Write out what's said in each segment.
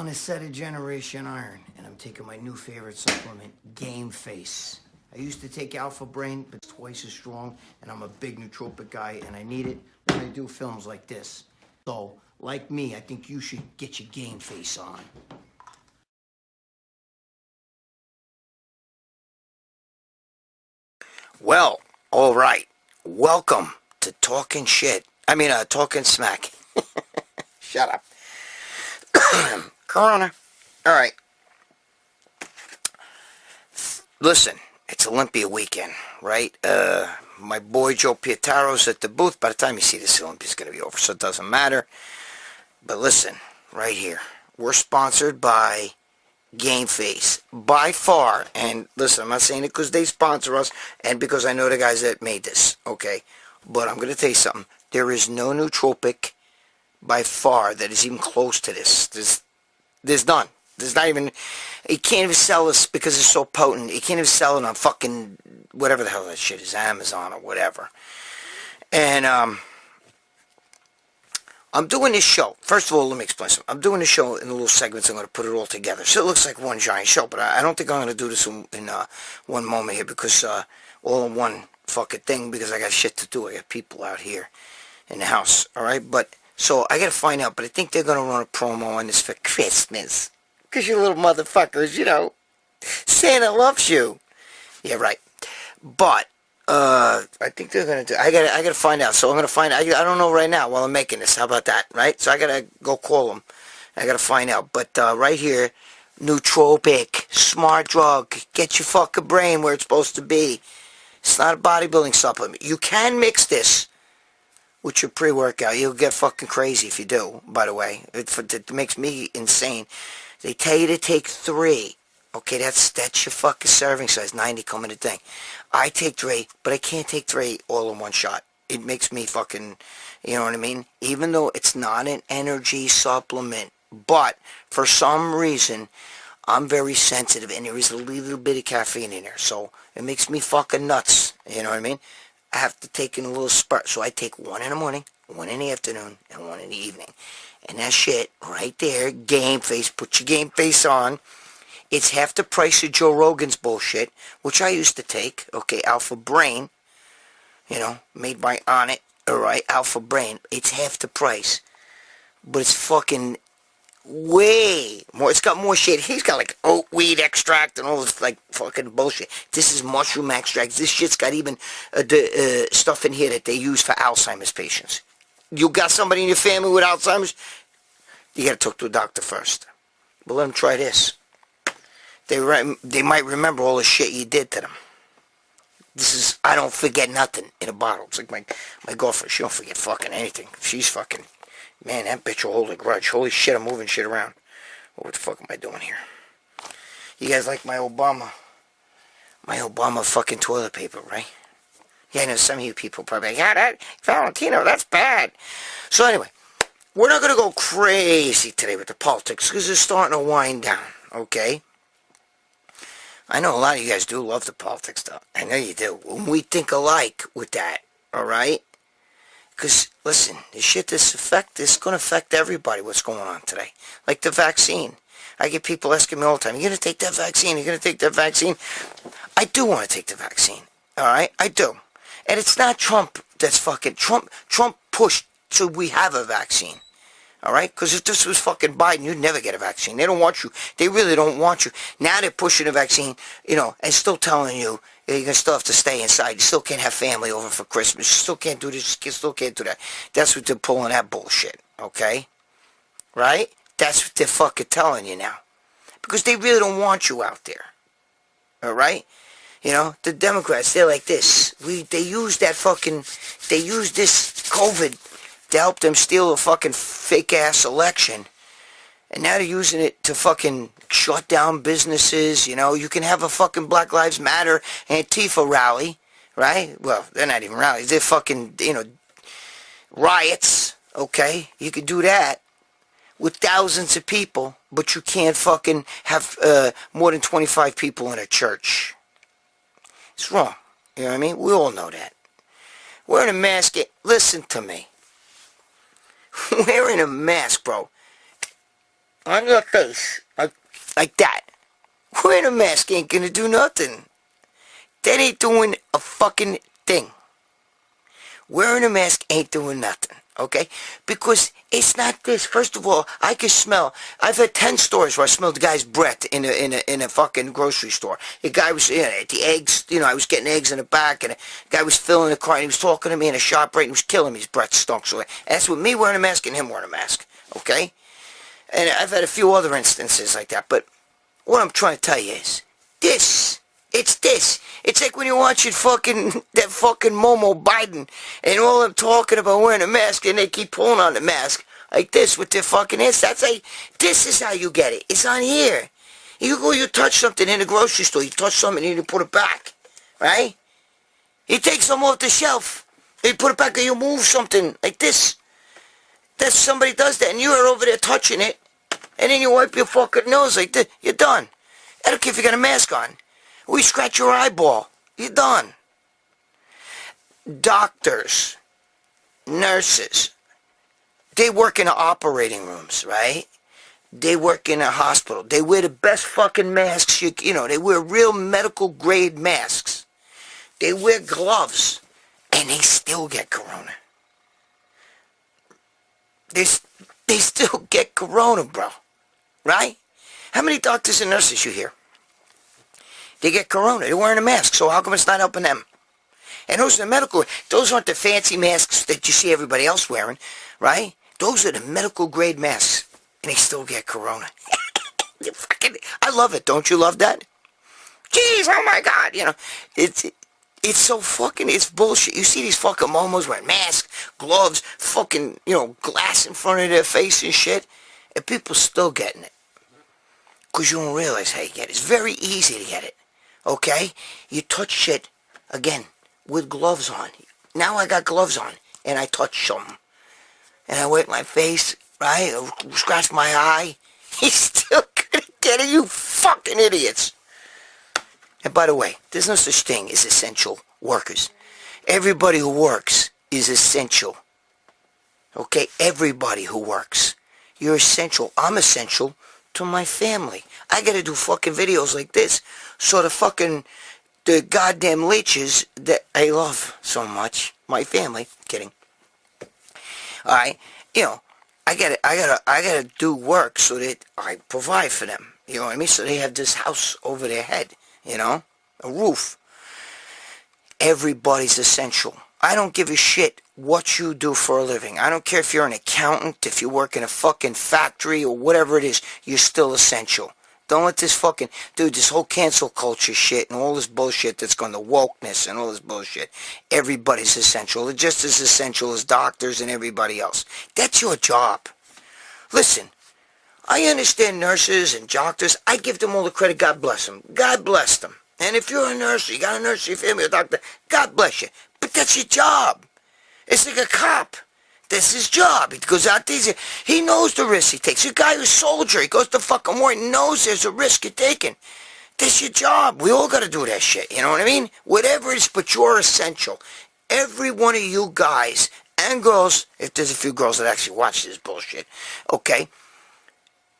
on a set of Generation Iron, and I'm taking my new favorite supplement, Game Face. I used to take Alpha Brain, but it's twice as strong, and I'm a big nootropic guy, and I need it when I do films like this. So, like me, I think you should get your Game Face on. Well, all right. Welcome to Talking Shit. Talking Smack. Shut up. Corona. All right. Listen, it's Olympia weekend, right? My boy Joe Pietaro's at the booth. By the time you see this, Olympia's going to be over, so it doesn't matter. But listen, right here. We're sponsored by Game Face, by far. And listen, I'm not saying it because they sponsor us and because I know the guys that made this, okay? But I'm going to tell you something. There is no nootropic by far that is even close to this. There's none. There's not even, you can't even sell this because it's so potent. You can't even sell it on fucking, whatever the hell that shit is, Amazon or whatever. And, I'm doing this show. First of all, let me explain something. I'm doing this show in little segments. I'm going to put it all together. So it looks like one giant show, but I don't think I'm going to do this in one moment here because, all in one fucking thing because I got shit to do. I got people out here in the house, all right? But, so I got to find out, but I think they're going to run a promo on this for Christmas. Because you little motherfuckers, you know, Santa loves you. Yeah, right. But, I think they're going to do, I got to find out. So I'm going to find out. I don't know right now while I'm making this. How about that, right? So I got to go call them. I got to find out. But, right here, nootropic, smart drug, get your fucking brain where it's supposed to be. It's not a bodybuilding supplement. You can mix this with your pre-workout. You'll get fucking crazy if you do, by the way. It makes me insane. They tell you to take 3. Okay, that's your fucking serving size, 90 coming a thing. I take 3, but I can't take 3 all in one shot. It makes me fucking, you know what I mean? Even though it's not an energy supplement, but for some reason, I'm very sensitive, and there is a little bit of caffeine in there, so it makes me fucking nuts, you know what I mean? I have to take in a little spurt, so I take 1 in the morning, 1 in the afternoon, and 1 in the evening. And that shit, right there, Game Face, put your Game Face on. It's half the price of Joe Rogan's bullshit, which I used to take, okay, Alpha Brain, you know, made by Onnit, alright, Alpha Brain. It's half the price, but it's fucking way more. It's got more shit. He's got like oat weed extract and all this like fucking bullshit. This is mushroom extract. This shit's got even stuff in here that they use for Alzheimer's patients. You got somebody in your family with Alzheimer's, you gotta talk to a doctor first. But let them try this. They might remember all the shit you did to them. This is, I don't forget nothing in a bottle. It's like my girlfriend, she don't forget fucking anything. She's fucking, man, that bitch will hold a grudge. Holy shit, I'm moving shit around. What the fuck am I doing here? You guys like my Obama fucking toilet paper, right? Yeah, I know some of you people probably like, yeah, that, Valentino, that's bad. So anyway, we're not going to go crazy today with the politics because it's starting to wind down, okay? I know a lot of you guys do love the politics stuff. I know you do. We think alike with that, alright? Because, listen, this shit, this going to affect everybody, what's going on today. Like the vaccine. I get people asking me all the time, you going to take that vaccine? You going to take that vaccine? I do want to take the vaccine, alright? I do. And it's not Trump that's fucking, Trump pushed so we have a vaccine. Alright? Because if this was fucking Biden, you'd never get a vaccine. They don't want you. They really don't want you. Now they're pushing a vaccine, you know, and still telling you, you're going to still have to stay inside. You still can't have family over for Christmas. You still can't do this. You still can't do that. That's what they're pulling that bullshit. Okay? Right? That's what they're fucking telling you now. Because they really don't want you out there. Alright? You know, the Democrats, they're like this. They use this COVID to help them steal a fucking fake-ass election. And now they're using it to fucking shut down businesses, you know. You can have a fucking Black Lives Matter Antifa rally, right? Well, they're not even rallies. They're fucking, you know, riots, okay? You could do that with thousands of people, but you can't fucking have more than 25 people in a church. It's wrong. You know what I mean? We all know that. Wearing a mask, listen to me. Wearing a mask, bro. on your face, like that. Wearing a mask ain't gonna do nothing. That ain't doing a fucking thing. Wearing a mask ain't doing nothing, okay? Because it's not this. First of all, I can smell. I've had 10 stores where I smelled the guy's breath in a fucking grocery store. The guy was, the eggs, I was getting eggs in the back, and the guy was filling the cart, and he was talking to me in a shop right, and he was killing me. His breath stunk. So that's with me wearing a mask and him wearing a mask, okay? And I've had a few other instances like that, but what I'm trying to tell you is, it's this. It's like when you're watching that fucking Momo Biden, and all them talking about wearing a mask, and they keep pulling on the mask like this with their fucking hands. This is how you get it. It's on here. You touch something in the grocery store, you touch something and you put it back, right? You take some off the shelf, and you put it back, and you move something like this. Somebody does that, and you're over there touching it, and then you wipe your fucking nose like this. You're done. I don't care if you got a mask on. We scratch your eyeball. You're done. Doctors, nurses, they work in the operating rooms, right? They work in a hospital. They wear the best fucking masks. They wear real medical grade masks. They wear gloves, and they still get corona. They still get corona, bro. Right? How many doctors and nurses you hear? They get corona. They're wearing a mask, so how come it's not helping them? And those are the medical, those aren't the fancy masks that you see everybody else wearing, right? Those are the medical grade masks, and they still get corona. I love it. Don't you love that? Jeez, oh my God, it's so fucking, it's bullshit. You see these fucking momos wearing masks, gloves, fucking, glass in front of their face and shit, and people still getting it. Because you don't realize how you get it. It's very easy to get it. Okay? You touch shit, again, with gloves on. Now I got gloves on, and I touch something. And I wipe my face, right? I scratch my eye. He's still gonna get it, you fucking idiots. And by the way, there's no such thing as essential workers. Everybody who works is essential. Okay? Everybody who works. You're essential. I'm essential to my family. I gotta do fucking videos like this so the goddamn leeches that I love so much, my family, kidding. Alright, I gotta do work so that I provide for them. You know what I mean? So they have this house over their head, a roof. Everybody's essential. I don't give a shit what you do for a living. I don't care if you're an accountant, if you work in a fucking factory or whatever it is, you're still essential. Don't let this fucking, this whole cancel culture shit and all this bullshit that's gone to wokeness and all this bullshit. Everybody's essential. They're just as essential as doctors and everybody else. That's your job. Listen, I understand nurses and doctors. I give them all the credit. God bless them. God bless them. And if you're a nurse, you got a nurse in your family, a doctor, God bless you. But that's your job. It's like a cop. That's his job. He goes out there, he knows the risk he takes. A guy who's a soldier, he goes to fucking war, he knows there's a risk you're taking. That's your job. We all got to do that shit, you know what I mean? Whatever it is, but you're essential. Every one of you guys and girls, if there's a few girls that actually watch this bullshit, okay,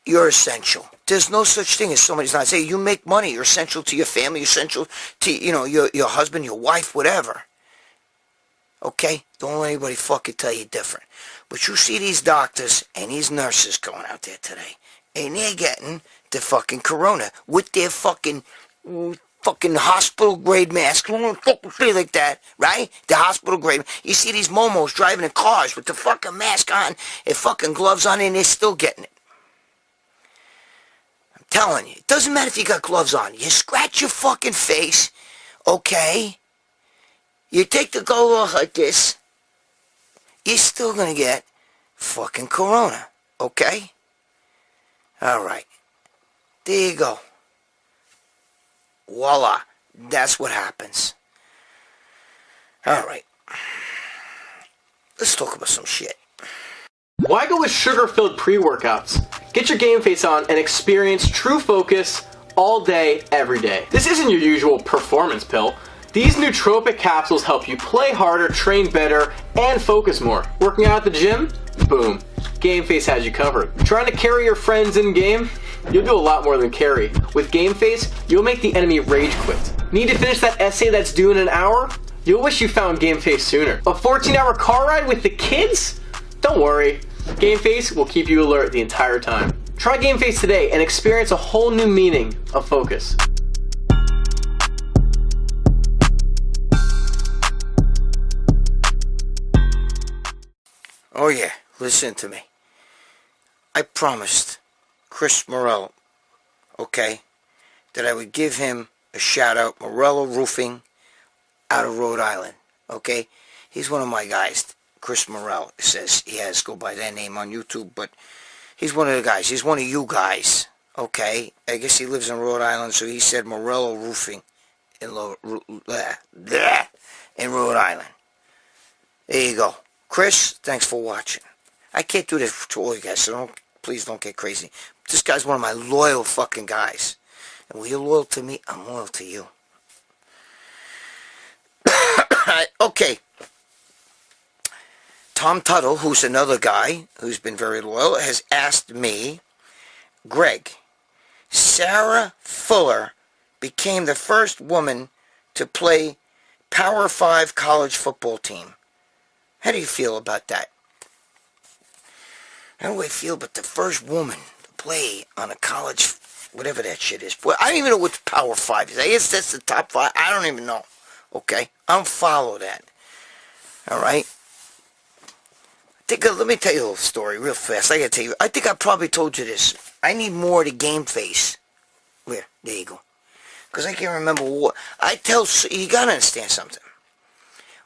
you're essential. There's no such thing as somebody's not saying you make money, you're essential to your family, you're essential to, your husband, your wife, whatever. Okay? Don't let anybody fucking tell you different. But you see these doctors and these nurses going out there today, and they're getting the fucking corona with their fucking hospital grade mask. I don't fucking feel like that, right? The hospital grade. You see these momos driving in cars with the fucking mask on and fucking gloves on, and they're still getting it. I'm telling you, it doesn't matter if you got gloves on. You scratch your fucking face, okay? You take the glove off like this, you're still gonna get fucking corona, okay? Alright. There you go. Voila. That's what happens. Alright. Let's talk about some shit. Why go with sugar-filled pre-workouts? Get your game face on and experience true focus all day, every day. This isn't your usual performance pill. These nootropic capsules help you play harder, train better, and focus more. Working out at the gym? Boom. GameFace has you covered. Trying to carry your friends in game? You'll do a lot more than carry. With GameFace, you'll make the enemy rage quit. Need to finish that essay that's due in an hour? You'll wish you found GameFace sooner. A 14-hour car ride with the kids? Don't worry, GameFace will keep you alert the entire time. Try GameFace today and experience a whole new meaning of focus. Oh yeah, listen to me. I promised Chris Morello, okay, that I would give him a shout out. Morello Roofing out of Rhode Island, okay? He's one of my guys. Chris Morello says he has go by that name on YouTube, but he's one of the guys. He's one of you guys, okay? I guess he lives in Rhode Island, so he said Morello Roofing in Rhode Island. There you go. Chris, thanks for watching. I can't do this to all you guys, so please don't get crazy. This guy's one of my loyal fucking guys. And when you're loyal to me, I'm loyal to you. Okay. Tom Tuttle, who's another guy who's been very loyal, has asked me, Greg, Sarah Fuller became the first woman to play Power 5 college football team. How do you feel about that? How do I feel about the first woman to play on a college, whatever that shit is? Well, I don't even know what Power 5 is. I guess that's the top 5. I don't even know. Okay? I don't follow that. Alright? Let me tell you a little story real fast. I gotta tell you. I think I probably told you this. I need more to Game Face. Where? There you go. Because I can't remember what. You gotta understand something.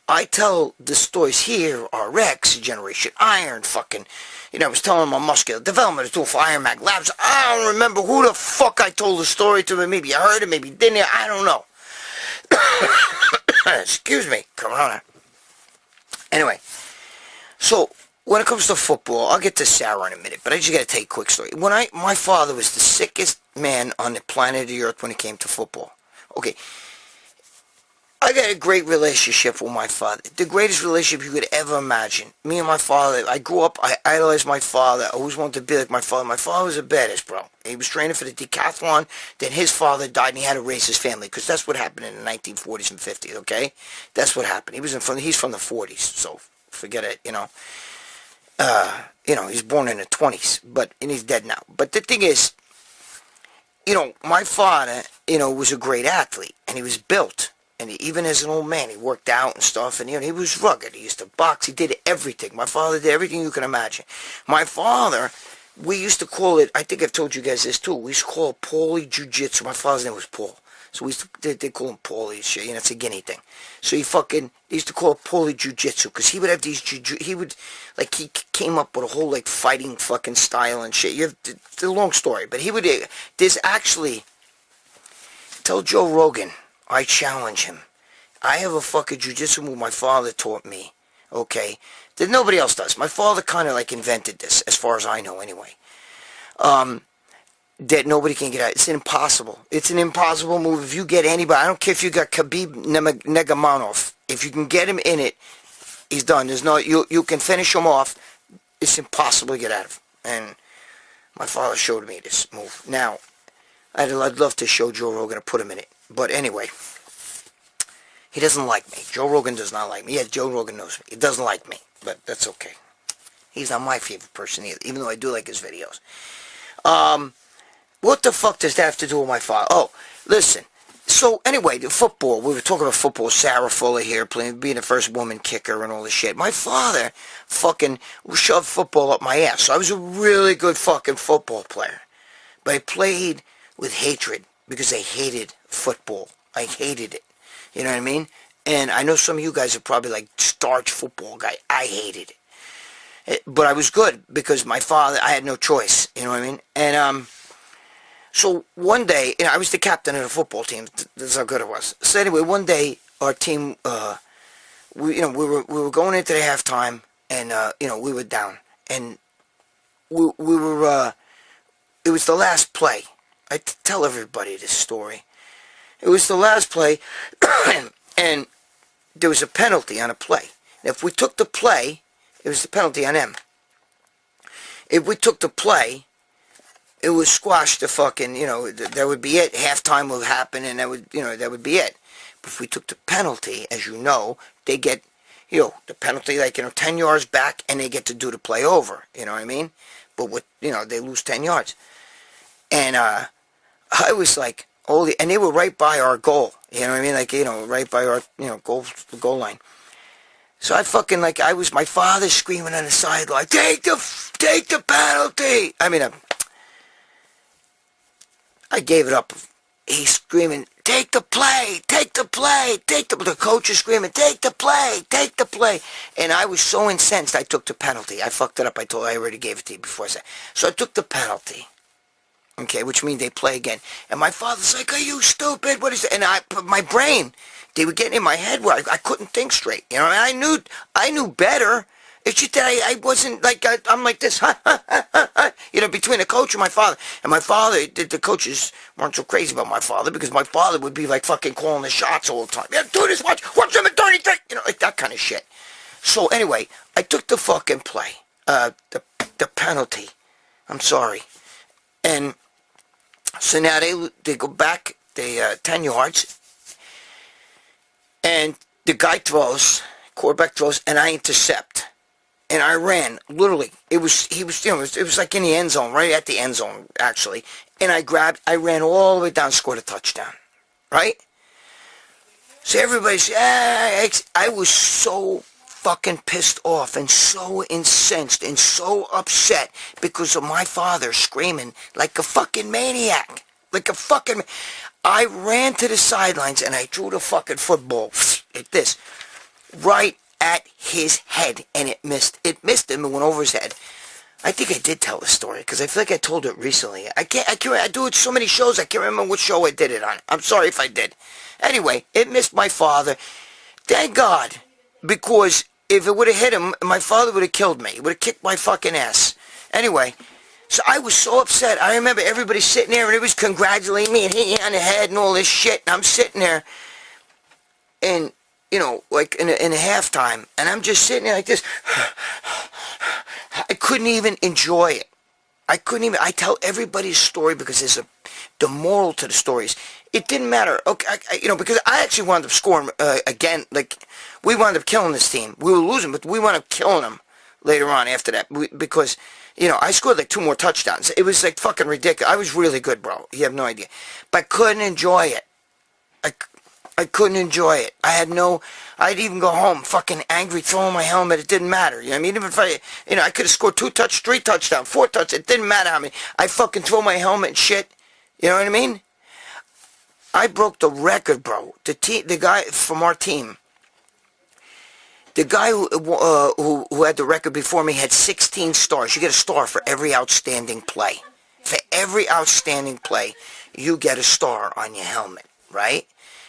I tell the stories here, RX, Generation Iron, fucking, I was telling my muscular development, it's all for Iron Mag Labs. I don't remember who the fuck I told the story to, maybe you heard it, maybe you didn't, I don't know. Excuse me, Corona. Anyway, so, when it comes to football, I'll get to Sarah in a minute, but I just gotta tell you a quick story. My father was the sickest man on the planet of the earth when it came to football. Okay. I got a great relationship with my father. The greatest relationship you could ever imagine. Me and my father, I grew up, I idolized my father. I always wanted to be like my father. My father was a badass, bro. He was training for the decathlon. Then his father died and he had to raise his family. Because that's what happened in the 1940s and 50s, okay? That's what happened. He's from the 40s, so forget it, he's born in the 20s, and he's dead now. But the thing is, my father, was a great athlete. And he was built. And even as an old man, he worked out and stuff, and he was rugged. He used to box. He did everything. My father did everything you can imagine. My father, we used to call it, I think I've told you guys this too, we used to call it Paulie Jiu-Jitsu. My father's name was Paul. So they call him Paulie and shit, it's a guinea thing. So he used to call it Paulie Jiu-Jitsu, because he would have these he came up with a whole, fighting fucking style and shit. It's a long story, but there's actually, tell Joe Rogan, I challenge him. I have a fucking jiu-jitsu move my father taught me, okay, that nobody else does. My father kind of invented this, as far as I know anyway. That nobody can get out. It's impossible. It's an impossible move. If you get anybody, I don't care if you got Khabib Nurmagomedov, if you can get him in it, he's done. You can finish him off. It's impossible to get out of. And my father showed me this move. Now, I'd love to show Joe Rogan to put him in it. But anyway, he doesn't like me. Joe Rogan does not like me. Yeah, Joe Rogan knows me. He doesn't like me, but that's okay. He's not my favorite person either, even though I do like his videos. What the fuck does that have to do with my father? Oh, listen. So, anyway, the football. We were talking about football. Sarah Fuller here, being the first woman kicker and all this shit. My father fucking shoved football up my ass. So I was a really good fucking football player. But I played with hatred. Because I hated football. I hated it. You know what I mean? And I know some of you guys are probably starch football guy. I hated it. But I was good because my father, I had no choice. You know what I mean? And so one day, I was the captain of the football team. That's how good it was. So anyway, one day our team, we were going into the halftime, and we were down, and we were. It was the last play. I tell everybody this story. It was the last play, and there was a penalty on a play. And if we took the play, it was the penalty on them. if we took the play, it would squash the fucking, that would be it. Halftime would happen, and that would be it. But if we took the penalty, as you know, they get, the penalty, 10 yards back, and they get to do the play over. You know what I mean? But they lose 10 yards. And I was like, holy, and they were right by our goal. You know what I mean? Right by our, goal line. So I fucking, my father screaming on the sideline, take the penalty. I mean, I gave it up. He's screaming, take the play, the coach is screaming, take the play. And I was so incensed, I took the penalty. I fucked it up. I already gave it to you before I said. So I took the penalty. Okay, which means they play again. And my father's like, are you stupid? What is it? And my brain, they were getting in my head where I couldn't think straight. And I knew better. It's just that I wasn't I'm like this, between the coach and my father. And my father, the coaches weren't so crazy about my father because my father would be fucking calling the shots all the time. Yeah, do this, watch him at 33, that kind of shit. So anyway, I took the fucking play, the penalty. I'm sorry. And so now they go back, 10 yards, and the guy throws, quarterback throws, and I intercept. And I ran, literally. It was in the end zone, right at the end zone, actually. And I ran all the way down, scored a touchdown, right? So everybody's, I was so fucking pissed off and so incensed and so upset because of my father screaming like a fucking maniac. I ran to the sidelines and I threw the fucking football like this, right at his head, and it missed him and went over his head. I think I did tell the story because I feel like I told it recently. I do it so many shows I can't remember which show I did it on. I'm sorry if I did. Anyway, it missed my father. Thank God, because if it would have hit him, my father would have killed me. He would have kicked my fucking ass. Anyway, so I was so upset. I remember everybody sitting there and it was congratulating me and hitting me on the head and all this shit. And I'm sitting there and, in a halftime, and I'm just sitting there like this. I couldn't even enjoy it. I tell everybody's story because there's the moral to the stories. It didn't matter. Okay, because I actually wound up scoring again. We wound up killing this team. We were losing, but we wound up killing them later on after that because, I scored 2 more touchdowns. It was fucking ridiculous. I was really good, bro. You have no idea. But I couldn't enjoy it. I couldn't enjoy it. I'd even go home fucking angry, throwing my helmet. It didn't matter. You know what I mean? Even if I could have scored 3 touchdowns, 4 touchdowns. It didn't matter how many. I fucking throw my helmet and shit. You know what I mean? I broke the record, bro. The guy from our team, the guy who had the record before me had 16 stars. You get a star for every outstanding play. For every outstanding play, you get a star on your helmet, right?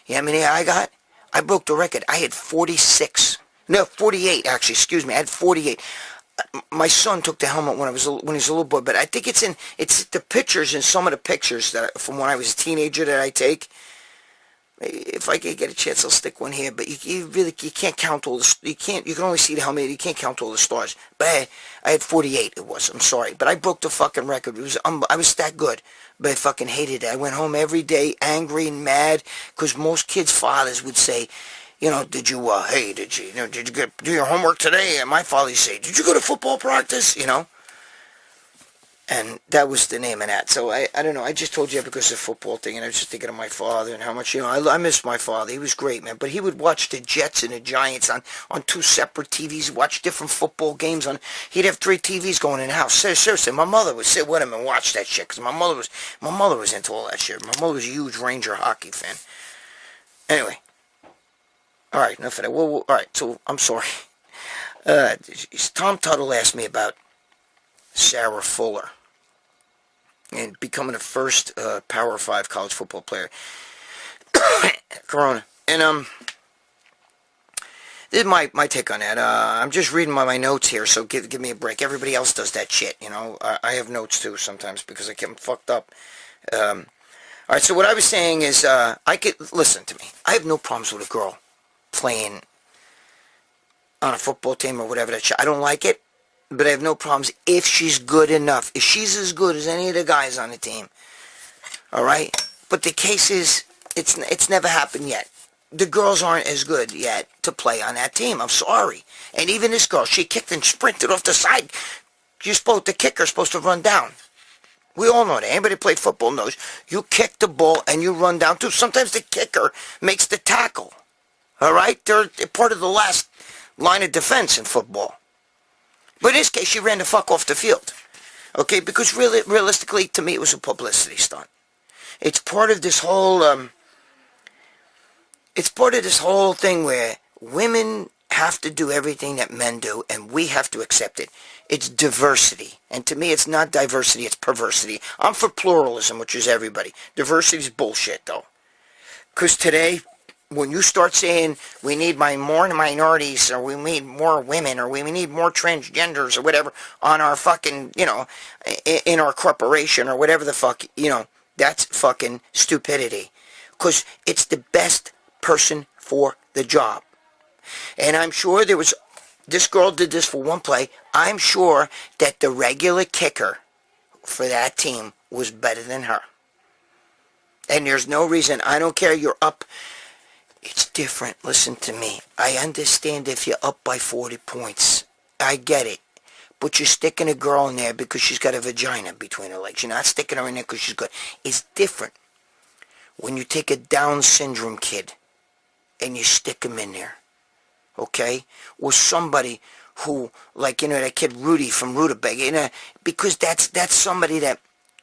You know how many I got? I broke the record. I had 46. No, 48, actually. Excuse me. I had 48. My son took the helmet when he was a little boy, but I think it's the pictures in some of the pictures that from when I was a teenager that I take. If I could get a chance, I'll stick one here. But you can't count all the. You can only see the helmet. You can't count all the stars. But I had 48. It was. I'm sorry, but I broke the fucking record. I was that good. But I fucking hated it. I went home every day angry and mad because most kids' fathers would say, did you do your homework today? And my father would say, did you go to football practice? And that was the name of that. So I don't know. I just told you that because of the football thing, and I was just thinking of my father and how much, I miss my father. He was great, man. But he would watch the Jets and the Giants on 2 separate TVs, watch different football games he'd have 3 TVs going in the house. Seriously, my mother would sit with him and watch that shit because my mother was into all that shit. My mother was a huge Ranger hockey fan. Anyway. All right, enough of that. Well, all right, so I'm sorry. Tom Tuttle asked me about Sarah Fuller and becoming the first Power 5 college football player. Corona. And this is my take on that. I'm just reading my notes here, so give me a break. Everybody else does that shit, I have notes too sometimes because I get them fucked up. All right, so what I was saying is listen to me. I have no problems with a girl playing on a football team or whatever that shit. I don't like it. but I have no problems if she's good enough. If she's as good as any of the guys on the team. All right? But the case is, it's never happened yet. The girls aren't as good yet to play on that team. I'm sorry. And even this girl, she kicked and sprinted off the side. The kicker's supposed to run down. We all know that. Anybody who played football knows. You kick the ball and you run down too. Sometimes the kicker makes the tackle. All right? They're part of the last line of defense in football. But in this case, she ran the fuck off the field. Okay? Because realistically, to me, it was a publicity stunt. It's part of this whole... It's part of this whole thing where women have to do everything that men do, and we have to accept it. It's diversity. And to me, it's not diversity, it's perversity. I'm for pluralism, which is everybody. Diversity is bullshit, though. Because today, when you start saying we need more minorities, or we need more women, or we need more transgenders, or whatever, on our fucking, in our corporation, or whatever the fuck, that's fucking stupidity. Because it's the best person for the job. And I'm sure this girl did this for one play. I'm sure that the regular kicker for that team was better than her. And there's no reason, I don't care, you're up. It's different. Listen to me. I understand if you're up by 40 points. I get it. But you're sticking a girl in there because she's got a vagina between her legs. You're not sticking her in there because she's good. It's different when you take a Down syndrome kid and you stick him in there, okay? Or somebody who, like, that kid Rudy from Rutabaga, because that's somebody that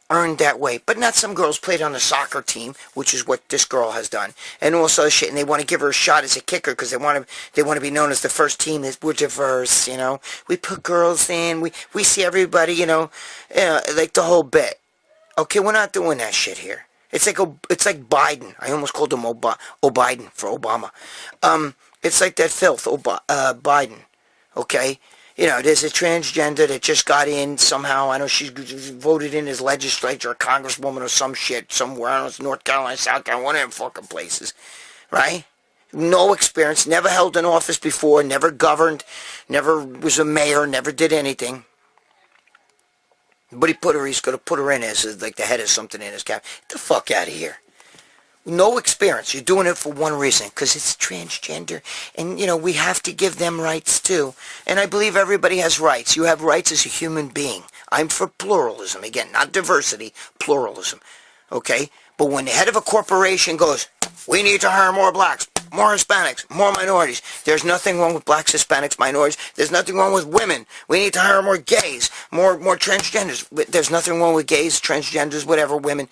earned that way. But not some girls played on a soccer team, which is what this girl has done, and all this other shit, and they want to give her a shot as a kicker because they want to be known as the first team that we're diverse, We put girls in, we see everybody, like the whole bit. Okay, we're not doing that shit here. It's like Biden. I almost called him O'Biden for Obama. It's like that filth, Biden. Okay? There's a transgender that just got in somehow. I know she voted in his legislature, a congresswoman or some shit somewhere. I don't know, it's North Carolina, South Carolina, one of them fucking places. Right? No experience, never held an office before, never governed, never was a mayor, never did anything. But he's going to put her in as like the head of something in his cabinet. Get the fuck out of here. No experience. You're doing it for one reason, because it's transgender. And, we have to give them rights, too. And I believe everybody has rights. You have rights as a human being. I'm for pluralism. Again, not diversity, pluralism. Okay? But when the head of a corporation goes, we need to hire more blacks, more Hispanics, more minorities. There's nothing wrong with blacks, Hispanics, minorities. There's nothing wrong with women. We need to hire more gays, more transgenders. There's nothing wrong with gays, transgenders, whatever, women.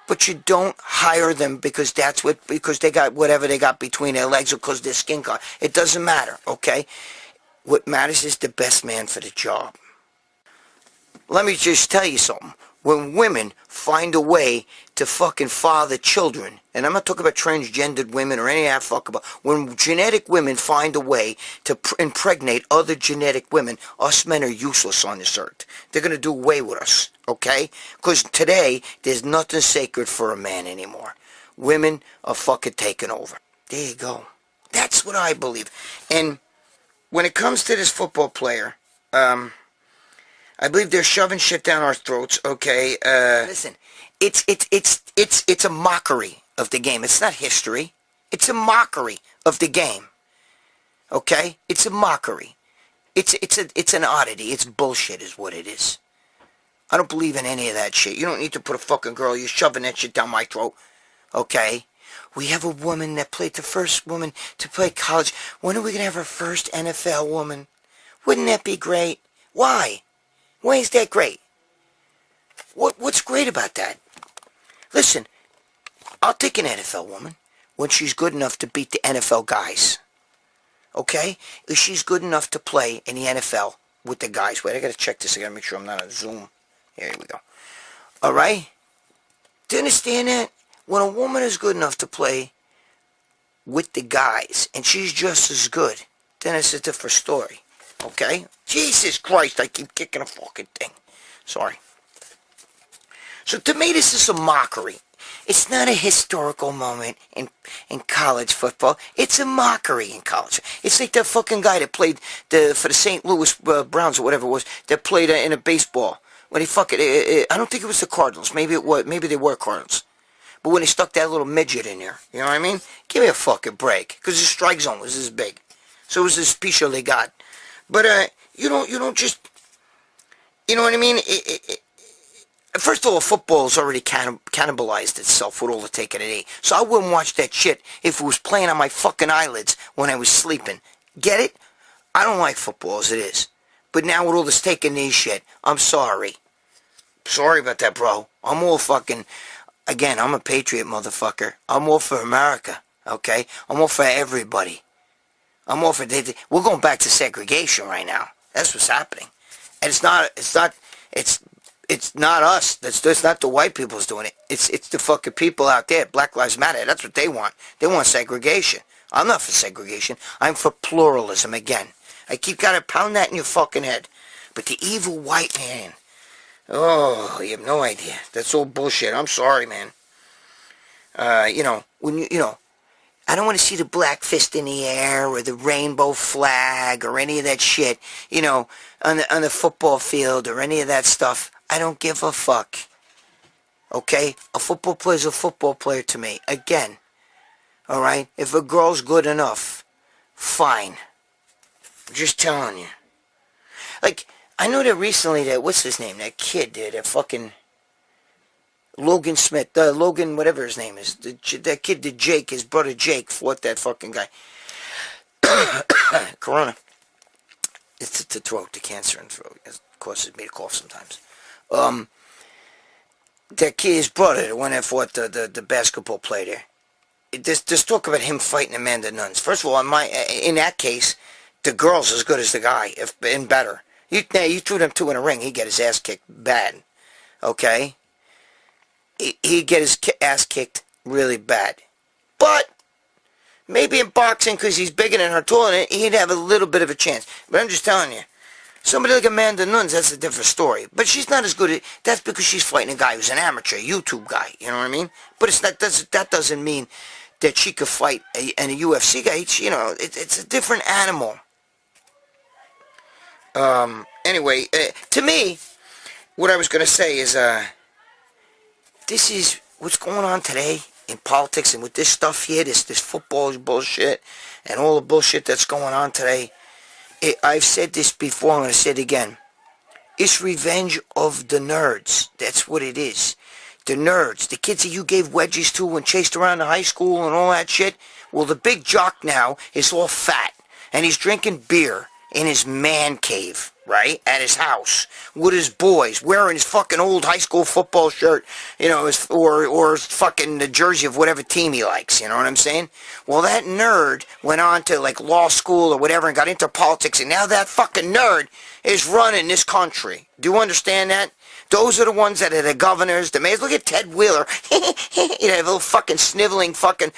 But you don't hire them because they got whatever they got between their legs or because their skin color. It doesn't matter, okay? What matters is the best man for the job. Let me just tell you something. When women find a way to fucking father children, and I'm not talking about transgendered women or any of that fuck about, when genetic women find a way to impregnate other genetic women, us men are useless on this earth. They're going to do away with us, okay? Because today, there's nothing sacred for a man anymore. Women are fucking taking over. There you go. That's what I believe. And when it comes to this football player, I believe they're shoving shit down our throats, okay? Listen, it's a mockery of the game. It's not history. It's a mockery of the game. Okay? It's a mockery. It's an oddity. It's bullshit is what it is. I don't believe in any of that shit. You don't need to put a fucking girl, you're shoving that shit down my throat. Okay? We have a woman that played, the first woman to play college. When are we going to have our first NFL woman? Wouldn't that be great? Why? Why is that great? What's great about that? Listen, I'll take an NFL woman when she's good enough to beat the NFL guys. Okay? If she's good enough to play in the NFL with the guys. Wait, I gotta check this. I gotta make sure I'm not on Zoom. Here we go. Alright? Do you understand that? When a woman is good enough to play with the guys, and she's just as good, then it's a different story. Okay? Jesus Christ, I keep kicking a fucking thing. Sorry. So to me, this is a mockery. It's not a historical moment in college football. It's a mockery in college. It's like that fucking guy that played for the St. Louis Browns or whatever it was, that played in a baseball. When he fucking, I don't think it was the Cardinals. Maybe it was. Maybe they were Cardinals. But when he stuck that little midget in there, you know what I mean? Give me a fucking break, because his strike zone was this big. So it was this piece they got. But you don't just, you know what I mean? First of all, football's already cannibalized itself with all the taking it eat. So I wouldn't watch that shit if it was playing on my fucking eyelids when I was sleeping. Get it? I don't like football as it is. But now with all this taking knee shit, I'm sorry. Sorry about that, bro. I'm all fucking, again, I'm a patriot, motherfucker. I'm all for America, okay? I'm all for everybody. I'm all for, we're going back to segregation right now. That's what's happening. And it's not us. That's not the white people's doing it. It's the fucking people out there. Black Lives Matter. That's what they want. They want segregation. I'm not for segregation. I'm for pluralism again. I keep gotta pound that in your fucking head. But the evil white man, oh, you have no idea. That's all bullshit. I'm sorry, man. When I don't want to see the black fist in the air or the rainbow flag or any of that shit, on the football field or any of that stuff. I don't give a fuck. Okay? A football player's a football player to me. Again. Alright? If a girl's good enough, fine. I'm just telling you. Like, I know that recently what's his name? That kid there, that fucking Logan Smith, Logan, whatever his name is. That kid, Jake, his brother Jake, fought that fucking guy. Corona. It's the throat, the cancer in the throat. It causes me to cough sometimes. That kid, his brother, the one that fought the basketball player there. There's talk about him fighting Amanda Nunes. First of all, in that case, the girl's as good as the guy, and better. You threw them two in a ring, he'd get his ass kicked bad. Okay? He'd get his ass kicked really bad. But maybe in boxing, because he's bigger than her, taller than he'd have a little bit of a chance. But I'm just telling you. Somebody like Amanda Nunes, that's a different story. But she's not as good at, that's because she's fighting a guy who's an amateur, YouTube guy, you know what I mean? But that doesn't mean that she could fight a UFC guy. It's a different animal. Anyway, to me, what I was going to say is, this is what's going on today in politics and with this stuff here, this football bullshit and all the bullshit that's going on today. I've said this before, I'm going to say it again. It's revenge of the nerds. That's what it is. The nerds, the kids that you gave wedgies to and chased around the high school and all that shit. Well, the big jock now is all fat, and he's drinking beer in his man cave, right, at his house, with his boys, wearing his fucking old high school football shirt, or his fucking the jersey of whatever team he likes, you know what I'm saying? Well, that nerd went on to, like, law school or whatever and got into politics, and now that fucking nerd is running this country. Do you understand that? Those are the ones that are the governors, the mayors. Look at Ted Wheeler. Little fucking sniveling fucking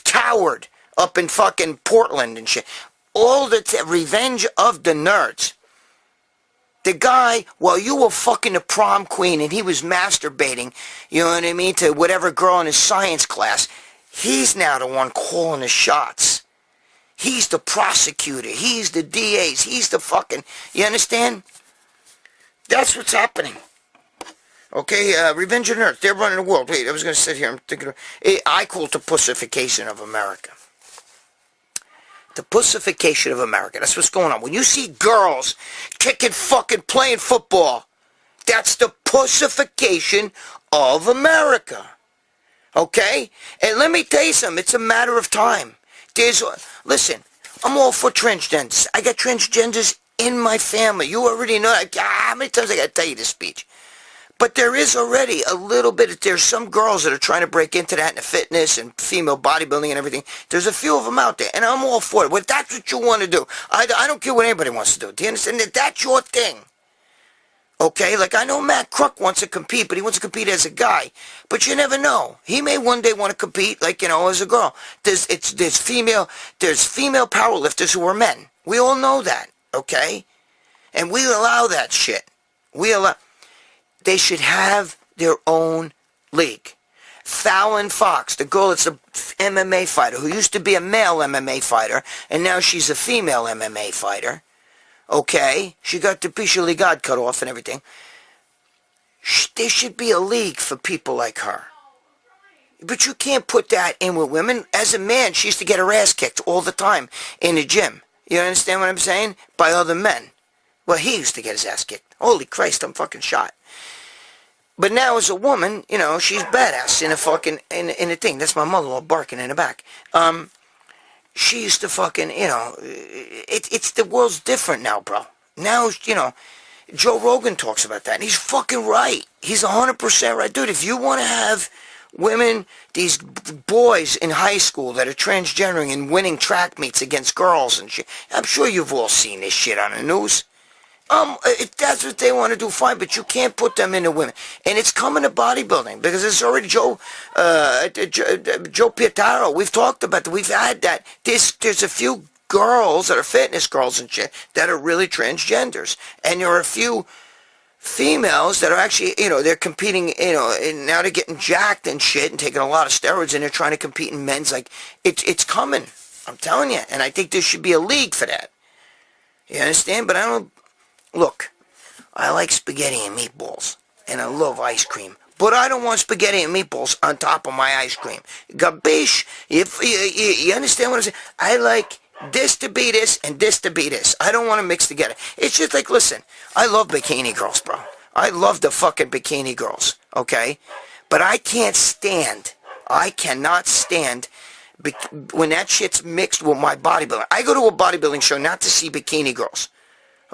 coward up in fucking Portland and shit. All the revenge of the nerds. The guy, while you were fucking the prom queen and he was masturbating, you know what I mean, to whatever girl in his science class, he's now the one calling the shots. He's the prosecutor. He's the DAs. He's the fucking, you understand? That's what's happening. Okay, revenge of nerds. They're running the world. Wait, I was going to sit here. I'm thinking I call it the pussification of America. The pussification of America. That's what's going on. When you see girls kicking fucking playing football, that's the pussification of America. Okay? And let me tell you something. It's a matter of time. Listen, I'm all for transgenders. I got transgenders in my family. You already know. How many times I got to tell you this speech? But there is already a little bit, there's some girls that are trying to break into that in the fitness and female bodybuilding and everything. There's a few of them out there, and I'm all for it. Well, that's what you want to do. I don't care what anybody wants to do. Do you understand that? That's your thing. Okay? Like, I know Matt Crook wants to compete, but he wants to compete as a guy. But you never know. He may one day want to compete, like, as a girl. There's female powerlifters who are men. We all know that. Okay? And we allow that shit. They should have their own league. Fallon Fox, the girl that's a MMA fighter, who used to be a male MMA fighter, and now she's a female MMA fighter. Okay? She got the piece of God cut off and everything. There should be a league for people like her. But you can't put that in with women. As a man, she used to get her ass kicked all the time in the gym. You understand what I'm saying? By other men. Well, he used to get his ass kicked. Holy Christ, I'm fucking shot. But now as a woman, you know, she's badass in a fucking, in a thing. That's my mother-in-law barking in the back. She used to fucking, you know, it's the world's different now, bro. Now, you know, Joe Rogan talks about that, and he's fucking right. He's 100% right. Dude, if you want to have women, these boys in high school that are transgendering and winning track meets against girls and shit, I'm sure you've all seen this shit on the news. If that's what they want to do, fine, but you can't put them into women. And it's coming to bodybuilding, because it's already Joe Pietaro. We've talked about that. We've had that. There's a few girls that are fitness girls and shit that are really transgenders. And there are a few females that are actually, you know, they're competing, you know, and now they're getting jacked and shit and taking a lot of steroids, and they're trying to compete in men's. Like, it's coming. I'm telling you. And I think there should be a league for that. You understand? But I don't... Look, I like spaghetti and meatballs, and I love ice cream. But I don't want spaghetti and meatballs on top of my ice cream. Gabish? You understand what I'm saying? I like this to be this and this to be this. I don't want to mix together. It's just like, listen, I love bikini girls, bro. I love the fucking bikini girls, okay? But I cannot stand when that shit's mixed with my bodybuilding. I go to a bodybuilding show not to see bikini girls.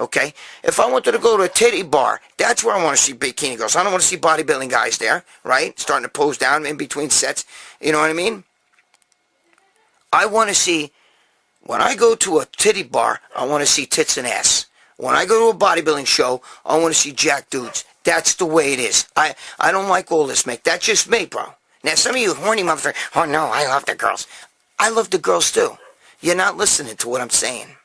Okay? If I wanted to go to a titty bar, that's where I want to see bikini girls. I don't want to see bodybuilding guys there, right? Starting to pose down in between sets. You know what I mean? I want to see, when I go to a titty bar, I want to see tits and ass. When I go to a bodybuilding show, I want to see jack dudes. That's the way it is. I don't like all this, Mick. That's just me, bro. Now, some of you horny motherfuckers, oh no, I love the girls. I love the girls too. You're not listening to what I'm saying.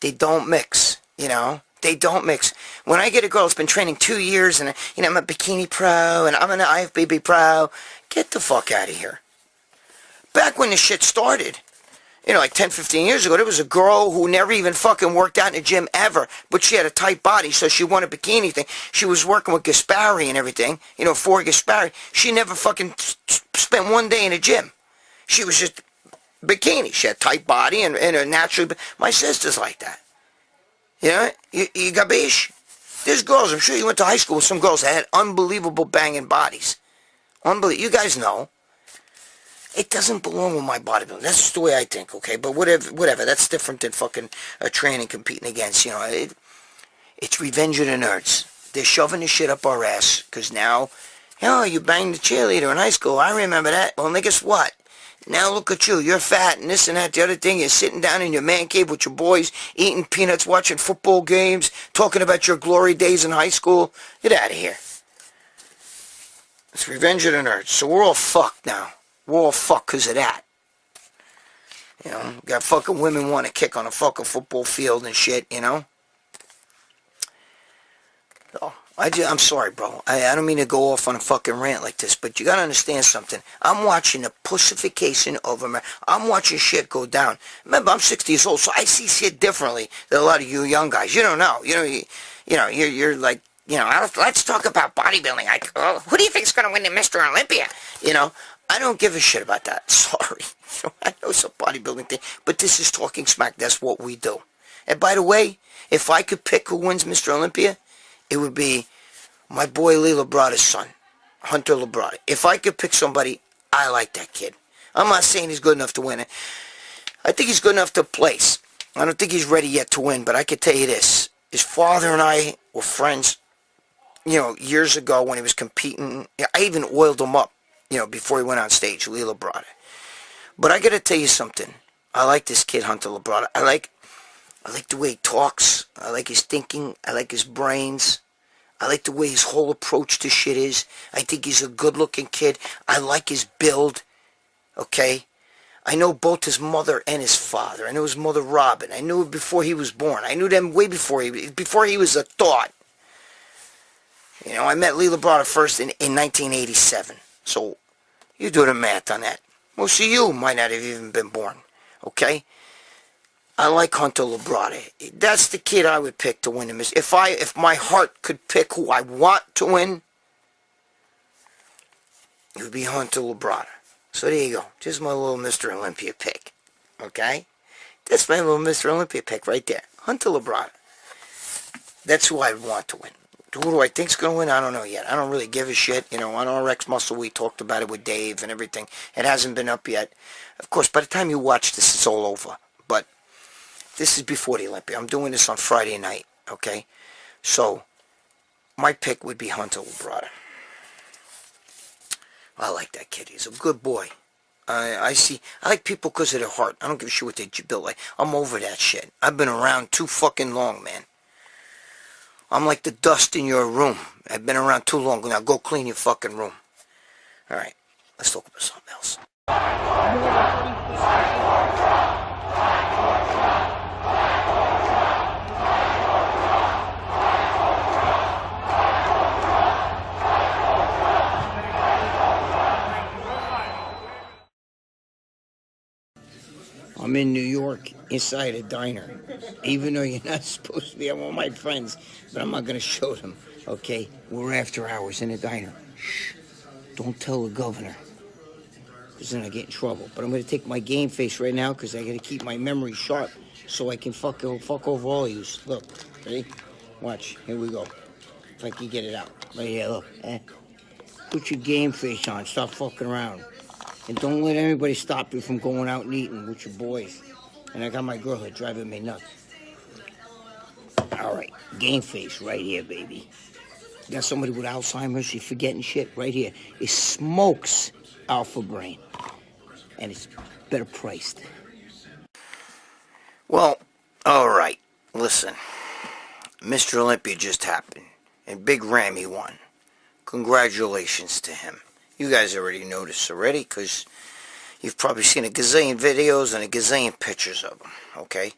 They don't mix, you know? They don't mix. When I get a girl that's been training 2 years and, you know, I'm a bikini pro and I'm an IFBB pro, get the fuck out of here. Back when this shit started, you know, like 10, 15 years ago, there was a girl who never even fucking worked out in the gym ever, but she had a tight body, so she won a bikini thing. She was working with Gaspari and everything, you know, for Gaspari. She never fucking spent one day in the gym. She was just... bikini. She had tight body and a naturally... My sister's like that. You know? You got bish? There's girls, I'm sure you went to high school with some girls that had unbelievable banging bodies. You guys know. It doesn't belong with my bodybuilding. That's just the way I think, okay? But whatever. That's different than fucking training, competing against, you know. It's revenge of the nerds. They're shoving this shit up our ass. Because now, oh, you banged the cheerleader in high school. I remember that. Well, guess what? Now look at you. You're fat and this and that, the other thing. You're sitting down in your man cave with your boys, eating peanuts, watching football games, talking about your glory days in high school. Get out of here. It's revenge of the nerds. So we're all fucked now. We're all fucked because of that. You know, got fucking women want to kick on a fucking football field and shit, you know? So, I'm sorry, bro. I don't mean to go off on a fucking rant like this, but you gotta understand something. I'm watching the pussification of America. I'm watching shit go down. Remember, I'm 60 years old, so I see shit differently than a lot of you young guys. You don't know. You're like, you know, let's talk about bodybuilding. Who do you think's gonna win the Mr. Olympia? You know, I don't give a shit about that. Sorry. I know it's a bodybuilding thing, but this is Talking Smack. That's what we do. And by the way, if I could pick who wins Mr. Olympia, it would be my boy Lee Labrada's son, Hunter Labrada. If I could pick somebody, I like that kid. I'm not saying he's good enough to win it. I think he's good enough to place. I don't think he's ready yet to win, but I can tell you this. His father and I were friends, you know, years ago when he was competing. I even oiled him up, you know, before he went on stage, Lee Labrada. But I got to tell you something. I like this kid, Hunter Labrada. I like the way he talks. I like his thinking. I like his brains. I like the way his whole approach to shit is. I think he's a good-looking kid. I like his build. Okay? I know both his mother and his father. I know his mother, Robin. I knew it before he was born. I knew them way before he was a thought. You know, I met Lee Labrada first in 1987. So, you do the math on that. Most of you might not have even been born. Okay? I like Hunter Labrada. That's the kid I would pick to win the Miss. If my heart could pick who I want to win, it would be Hunter Labrada. So there you go. Just my little Mr. Olympia pick. Okay? That's my little Mr. Olympia pick right there. Hunter Labrada. That's who I want to win. Who do I think's going to win? I don't know yet. I don't really give a shit. You know, on RX Muscle, we talked about it with Dave and everything. It hasn't been up yet. Of course, by the time you watch this, it's all over. But this is before the Olympia. I'm doing this on Friday night, okay? So, my pick would be Hunter Labrada. I like that kid. He's a good boy. I like people because of their heart. I don't give a shit what they built like. I'm over that shit. I've been around too fucking long, man. I'm like the dust in your room. I've been around too long. Now go clean your fucking room. Alright, let's talk about something else. I'm in New York, inside a diner. Even though you're not supposed to be, I'm with my friends, but I'm not going to show them, okay? We're after hours in a diner. Shh. Don't tell the governor, because then I get in trouble. But I'm going to take my game face right now, because I got to keep my memory sharp, so I can fuck over all of you. Look, ready? Watch, here we go. If I can get it out. Right here, look. Put your game face on, stop fucking around. And don't let anybody stop you from going out and eating with your boys. And I got my girl here driving me nuts. All right, game face right here, baby. Got somebody with Alzheimer's, she's forgetting shit right here. It smokes Alpha Brain. And it's better priced. Well, all right, listen. Mr. Olympia just happened. And Big Ramy won. Congratulations to him. You guys already noticed already, because you've probably seen a gazillion videos and a gazillion pictures of him, okay?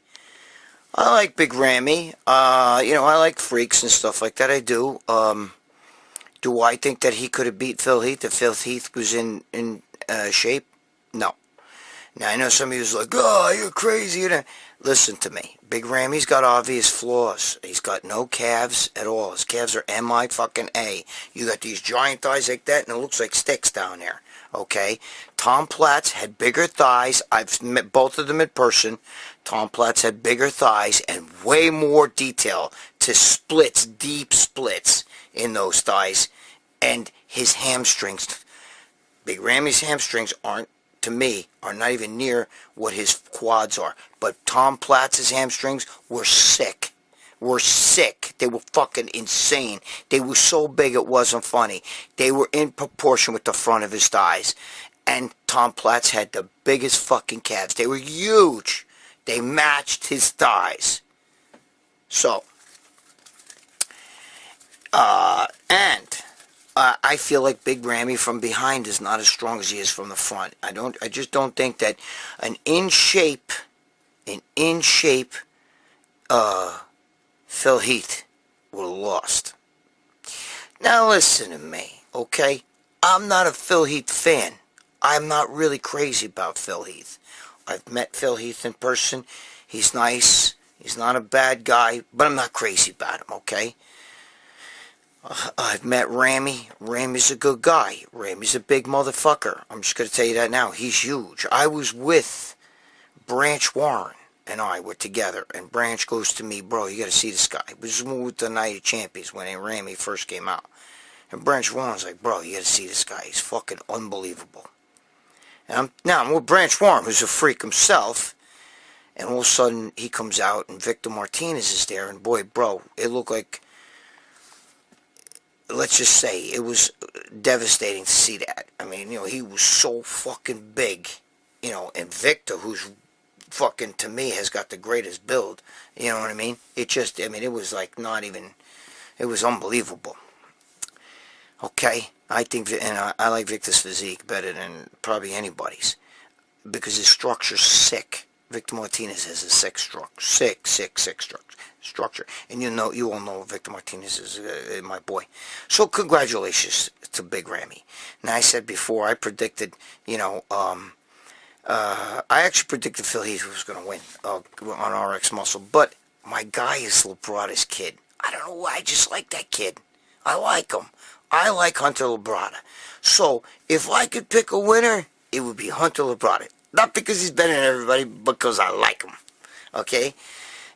I like Big Ramy. I like freaks and stuff like that. I do. Do I think that he could have beat Phil Heath if Phil Heath was in shape? No. Now, I know some of you like, oh, you're crazy. Listen to me. Big Ramy's got obvious flaws. He's got no calves at all. His calves are M-I-fucking-A. You got these giant thighs like that, and it looks like sticks down there. Okay? Tom Platz had bigger thighs. I've met both of them in person. Tom Platz had bigger thighs and way more detail to splits, deep splits in those thighs. And his hamstrings, Big Ramy's hamstrings aren't, to me, are not even near what his quads are. But Tom Platz's hamstrings were sick. They were fucking insane. They were so big it wasn't funny. They were in proportion with the front of his thighs. And Tom Platz had the biggest fucking calves. They were huge. They matched his thighs. So, I feel like Big Ramy from behind is not as strong as he is from the front. I just don't think that an in shape Phil Heath would have lost. Now listen to me, okay? I'm not a Phil Heath fan. I'm not really crazy about Phil Heath. I've met Phil Heath in person. He's nice. He's not a bad guy, but I'm not crazy about him, okay? I've met Ramy. Ramy's a good guy. Ramy's a big motherfucker. I'm just going to tell you that now. He's huge. I was with Branch Warren, and I were together, and Branch goes to me, bro, you got to see this guy. We just moved to the Night of Champions when Ramy first came out. And Branch Warren's like, bro, you got to see this guy. He's fucking unbelievable. And I'm with Branch Warren, who's a freak himself, and all of a sudden he comes out, and Victor Martinez is there, and boy, bro, it looked like, let's just say, it was devastating to see that. I mean, he was so fucking big, and Victor, who's fucking, to me, has got the greatest build, you know what I mean? It was like not even, it was unbelievable. Okay? I think, and I like Victor's physique better than probably anybody's, because his structure's sick. Victor Martinez has a sick structure. And you all know Victor Martinez is my boy. So congratulations to Big Ramy. Now I said before, I predicted, I actually predicted Phil Heath was going to win on RX Muscle. But my guy is Labrada's kid. I don't know why, I just like that kid. I like him. I like Hunter Labrada. So if I could pick a winner, it would be Hunter Labrada. Not because he's better than everybody, because I like him. Okay?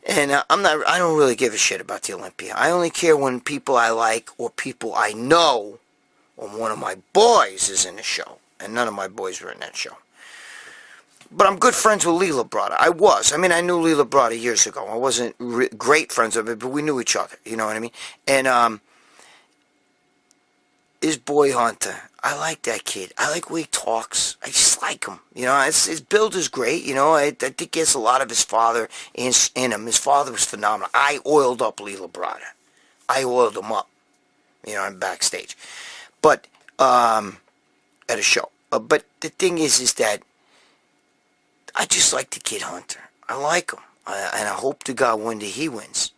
And I don't really give a shit about the Olympia. I only care when people I like or people I know or one of my boys is in the show. And none of my boys were in that show. But I'm good friends with Lee Labrada. I knew Lee Labrada years ago. I wasn't great friends with him, but we knew each other. You know what I mean? And his boy Hunter, I like that kid. I like the way he talks. I just like him. His build is great. I think he has a lot of his father in him. His father was phenomenal. I oiled up Lee Labrada. I oiled him up. I'm backstage. But, at a show. But the thing is that I just like the kid Hunter. I like him. And I hope to God one day he wins.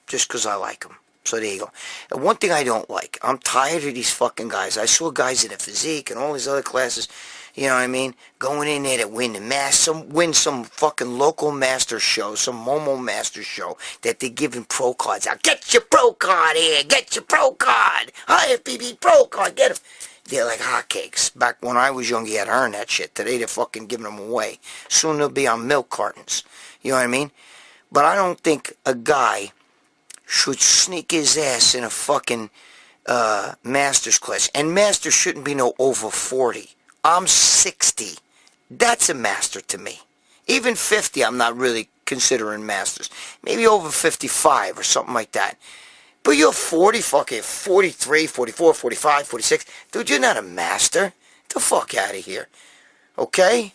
Just because I like him. So there you go. And one thing I don't like, I'm tired of these fucking guys. I saw guys in the physique and all these other classes, going in there to win the win some fucking local master show, some Momo master show that they're giving pro cards out. Get your pro card here. Get your pro card. IFBB pro card. Get them. They're like hotcakes. Back when I was young, you had to earn that shit. Today, they're fucking giving them away. Soon they'll be on milk cartons. You know what I mean? But I don't think a guy should sneak his ass in a fucking master's class. And master shouldn't be no over 40. I'm 60. That's a master to me. Even 50, I'm not really considering masters. Maybe over 55 or something like that. But you're 40, fucking 43, 44, 45, 46. Dude, you're not a master. Get the fuck out of here. Okay?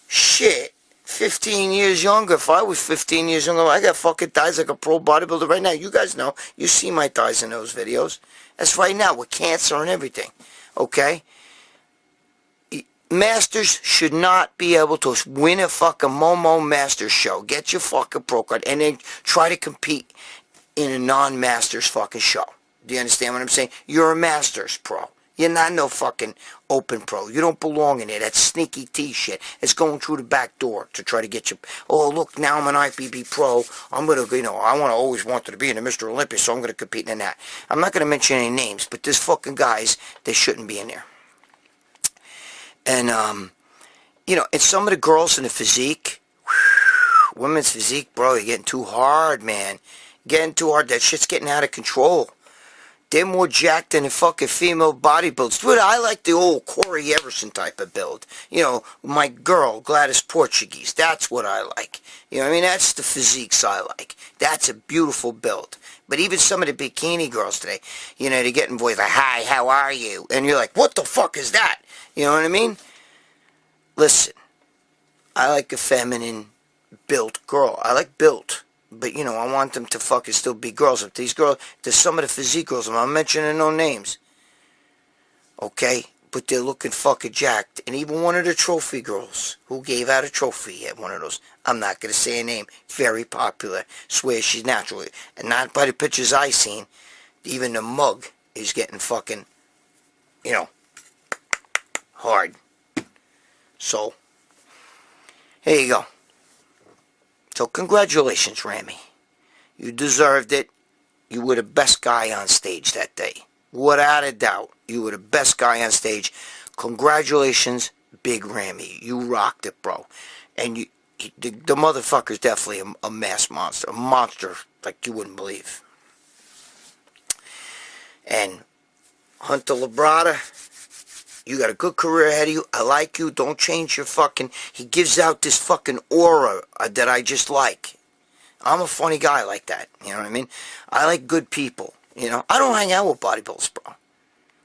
Shit. 15 years younger. If I was 15 years younger, I got fucking thighs like a pro bodybuilder right now. You guys know. You see my thighs in those videos. That's right now with cancer and everything. Okay? Masters should not be able to win a fucking Momo Masters show. Get your fucking pro card and then try to compete in a non-Masters fucking show. Do you understand what I'm saying? You're a Masters pro. You're not no fucking open pro. You don't belong in there. That sneaky T shit. It's going through the back door to try to get you. Oh, look, now I'm an IFBB pro. I'm going to, I always wanted to be in the Mr. Olympia, so I'm going to compete in that. I'm not going to mention any names, but there's fucking guys that shouldn't be in there. And, and some of the girls in the physique, women's physique, bro, you're getting too hard, man. Getting too hard. That shit's getting out of control. They're more jacked than the fucking female bodybuilders. But I like the old Corey Everson type of build. My girl, Gladys Portuguese. That's what I like. That's the physiques I like. That's a beautiful build. But even some of the bikini girls today, they're getting voice like, hi, how are you? And you're like, what the fuck is that? You know what I mean? Listen, I like a feminine built girl. I like built. But, I want them to fucking still be girls. If these girls, there's some of the physique girls, I'm not mentioning no names. Okay? But they're looking fucking jacked. And even one of the trophy girls who gave out a trophy at one of those, I'm not going to say a name, very popular, swear she's natural. And not by the pictures I seen, even the mug is getting fucking, hard. So, here you go. So congratulations, Ramy. You deserved it. You were the best guy on stage that day. Without a doubt, you were the best guy on stage. Congratulations, Big Ramy. You rocked it, bro. And the motherfucker's definitely a mass monster. A monster like you wouldn't believe. And Hunter Labrada, you got a good career ahead of you. I like you. Don't change your fucking... He gives out this fucking aura that I just like. I'm a funny guy like that. You know what I mean? I like good people. I don't hang out with bodybuilders, bro.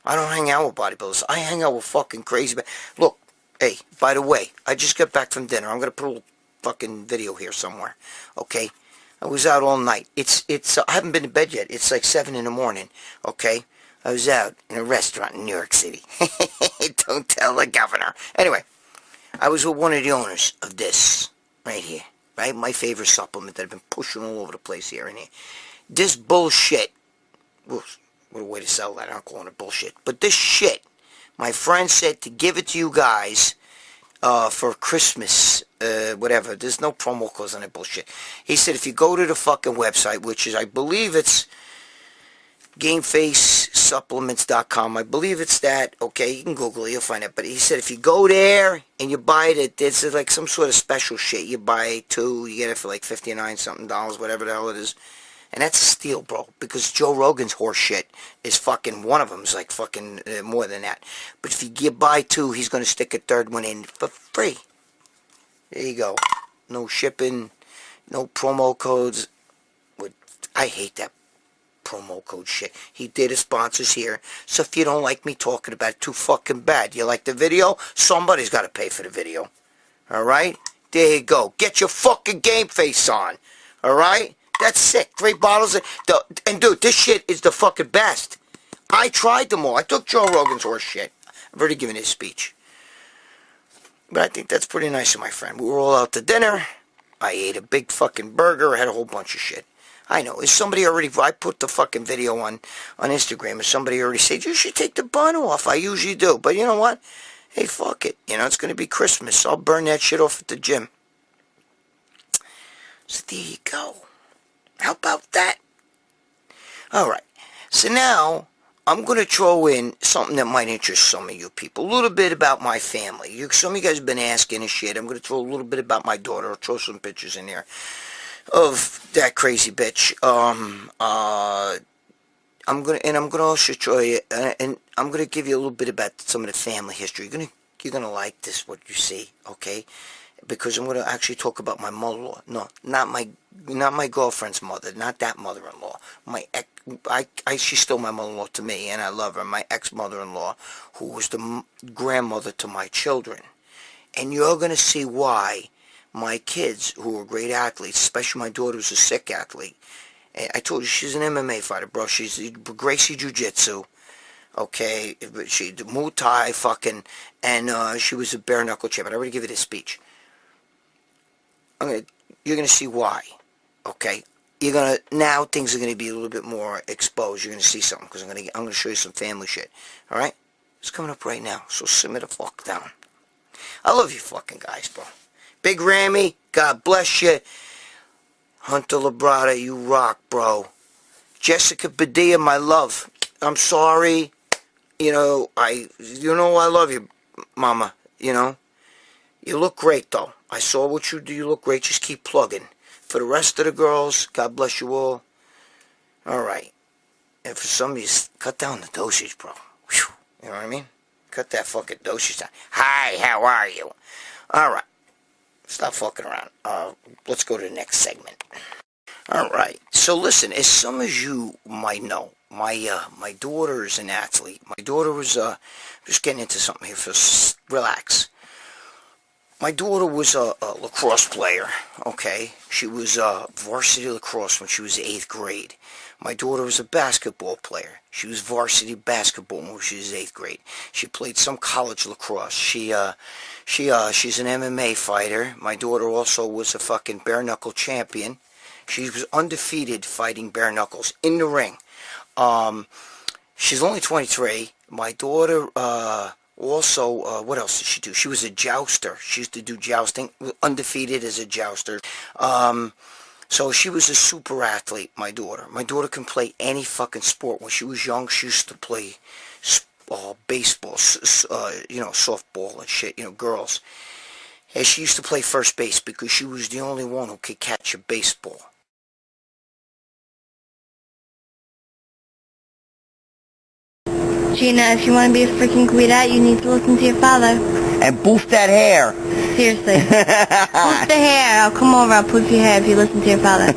I don't hang out with bodybuilders. I hang out with fucking crazy... Look, hey, by the way, I just got back from dinner. I'm going to put a little fucking video here somewhere. Okay? I was out all night. I haven't been to bed yet. It's like 7 in the morning. Okay? I was out in a restaurant in New York City. Don't tell the governor. Anyway, I was with one of the owners of this right here, right? My favorite supplement that I've been pushing all over the place here and here. This bullshit, what a way to sell that, I'm not calling it bullshit, but this shit, my friend said to give it to you guys for Christmas, whatever. There's no promo codes on that bullshit. He said if you go to the fucking website, which is, I believe it's GameFaceSupplements.com. I believe it's that. Okay, you can Google it. You'll find it. But he said if you go there and you buy it, it's like some sort of special shit. You buy two, you get it for like $59 something, whatever the hell it is. And that's a steal, bro. Because Joe Rogan's horse shit is fucking, one of them's like fucking more than that. But if you buy two, he's going to stick a third one in for free. There you go. No shipping, no promo codes. I hate that promo code shit. He did his sponsors here. So if you don't like me talking about it, too fucking bad. You like the video? Somebody's got to pay for the video. Alright? There you go. Get your fucking game face on. Alright? That's sick. 3 bottles. And dude, this shit is the fucking best. I tried them all. I took Joe Rogan's horse shit. I've already given his speech. But I think that's pretty nice of my friend. We were all out to dinner. I ate a big fucking burger. I had a whole bunch of shit. I know. Is somebody already... I put the fucking video on Instagram, and somebody already said, you should take the bun off. I usually do. But you know what? Hey, fuck it. You know, it's going to be Christmas. I'll burn that shit off at the gym. So there you go. How about that? Alright. So now, I'm going to throw in something that might interest some of you people. A little bit about my family. Some of you guys have been asking and shit. I'm going to throw a little bit about my daughter. I'll throw some pictures in there of that crazy bitch. I'm gonna also show you, and I'm gonna give you a little bit about some of the family history. You're gonna like this, what you see, okay? Because I'm gonna actually talk about my mother-in-law. No, not my girlfriend's mother, not that mother-in-law. She's still my mother-in-law to me, and I love her. My ex-mother-in-law, who was the grandmother to my children, and you're gonna see why. My kids, who were great athletes, especially my daughter who's a sick athlete. I told you, she's an MMA fighter, bro. She's Gracie Jiu-Jitsu, okay? She did Muay Thai, fucking, and she was a bare-knuckle champion. I already give you this speech. You're going to see why, okay? Now things are going to be a little bit more exposed. You're going to see something, because I'm going to show you some family shit, all right? It's coming up right now, so simmer the fuck down. I love you fucking guys, bro. Big Rammy, God bless you. Hunter Labrada, you rock, bro. Jessica Padilla, my love. I'm sorry. I love you, mama. You look great, though. I saw what you do. You look great. Just keep plugging. For the rest of the girls, God bless you all. All right. And for some of you, cut down the dosage, bro. Whew. You know what I mean? Cut that fucking dosage down. Hi, how are you? All right. Stop fucking around. Let's go to the next segment. Alright, so listen, as some of you might know, my daughter is an athlete. My daughter was, just getting into something here, relax. My daughter was a lacrosse player, okay? She was varsity lacrosse when she was 8th grade. My daughter was a basketball player. She was varsity basketball when she was 8th grade. She played some college lacrosse. She's an MMA fighter. My daughter also was a fucking bare-knuckle champion. She was undefeated fighting bare knuckles in the ring. She's only 23. My daughter also, what else did she do? She was a jouster. She used to do jousting, undefeated as a jouster. So she was a super athlete, my daughter. My daughter can play any fucking sport. When she was young, she used to play baseball, softball and shit, girls. And she used to play first base because she was the only one who could catch a baseball. Gina, if you want to be a freaking Guida, you need to listen to your father. And poof that hair. Seriously. Poof the hair. I'll come over. I'll poof your hair if you listen to your father.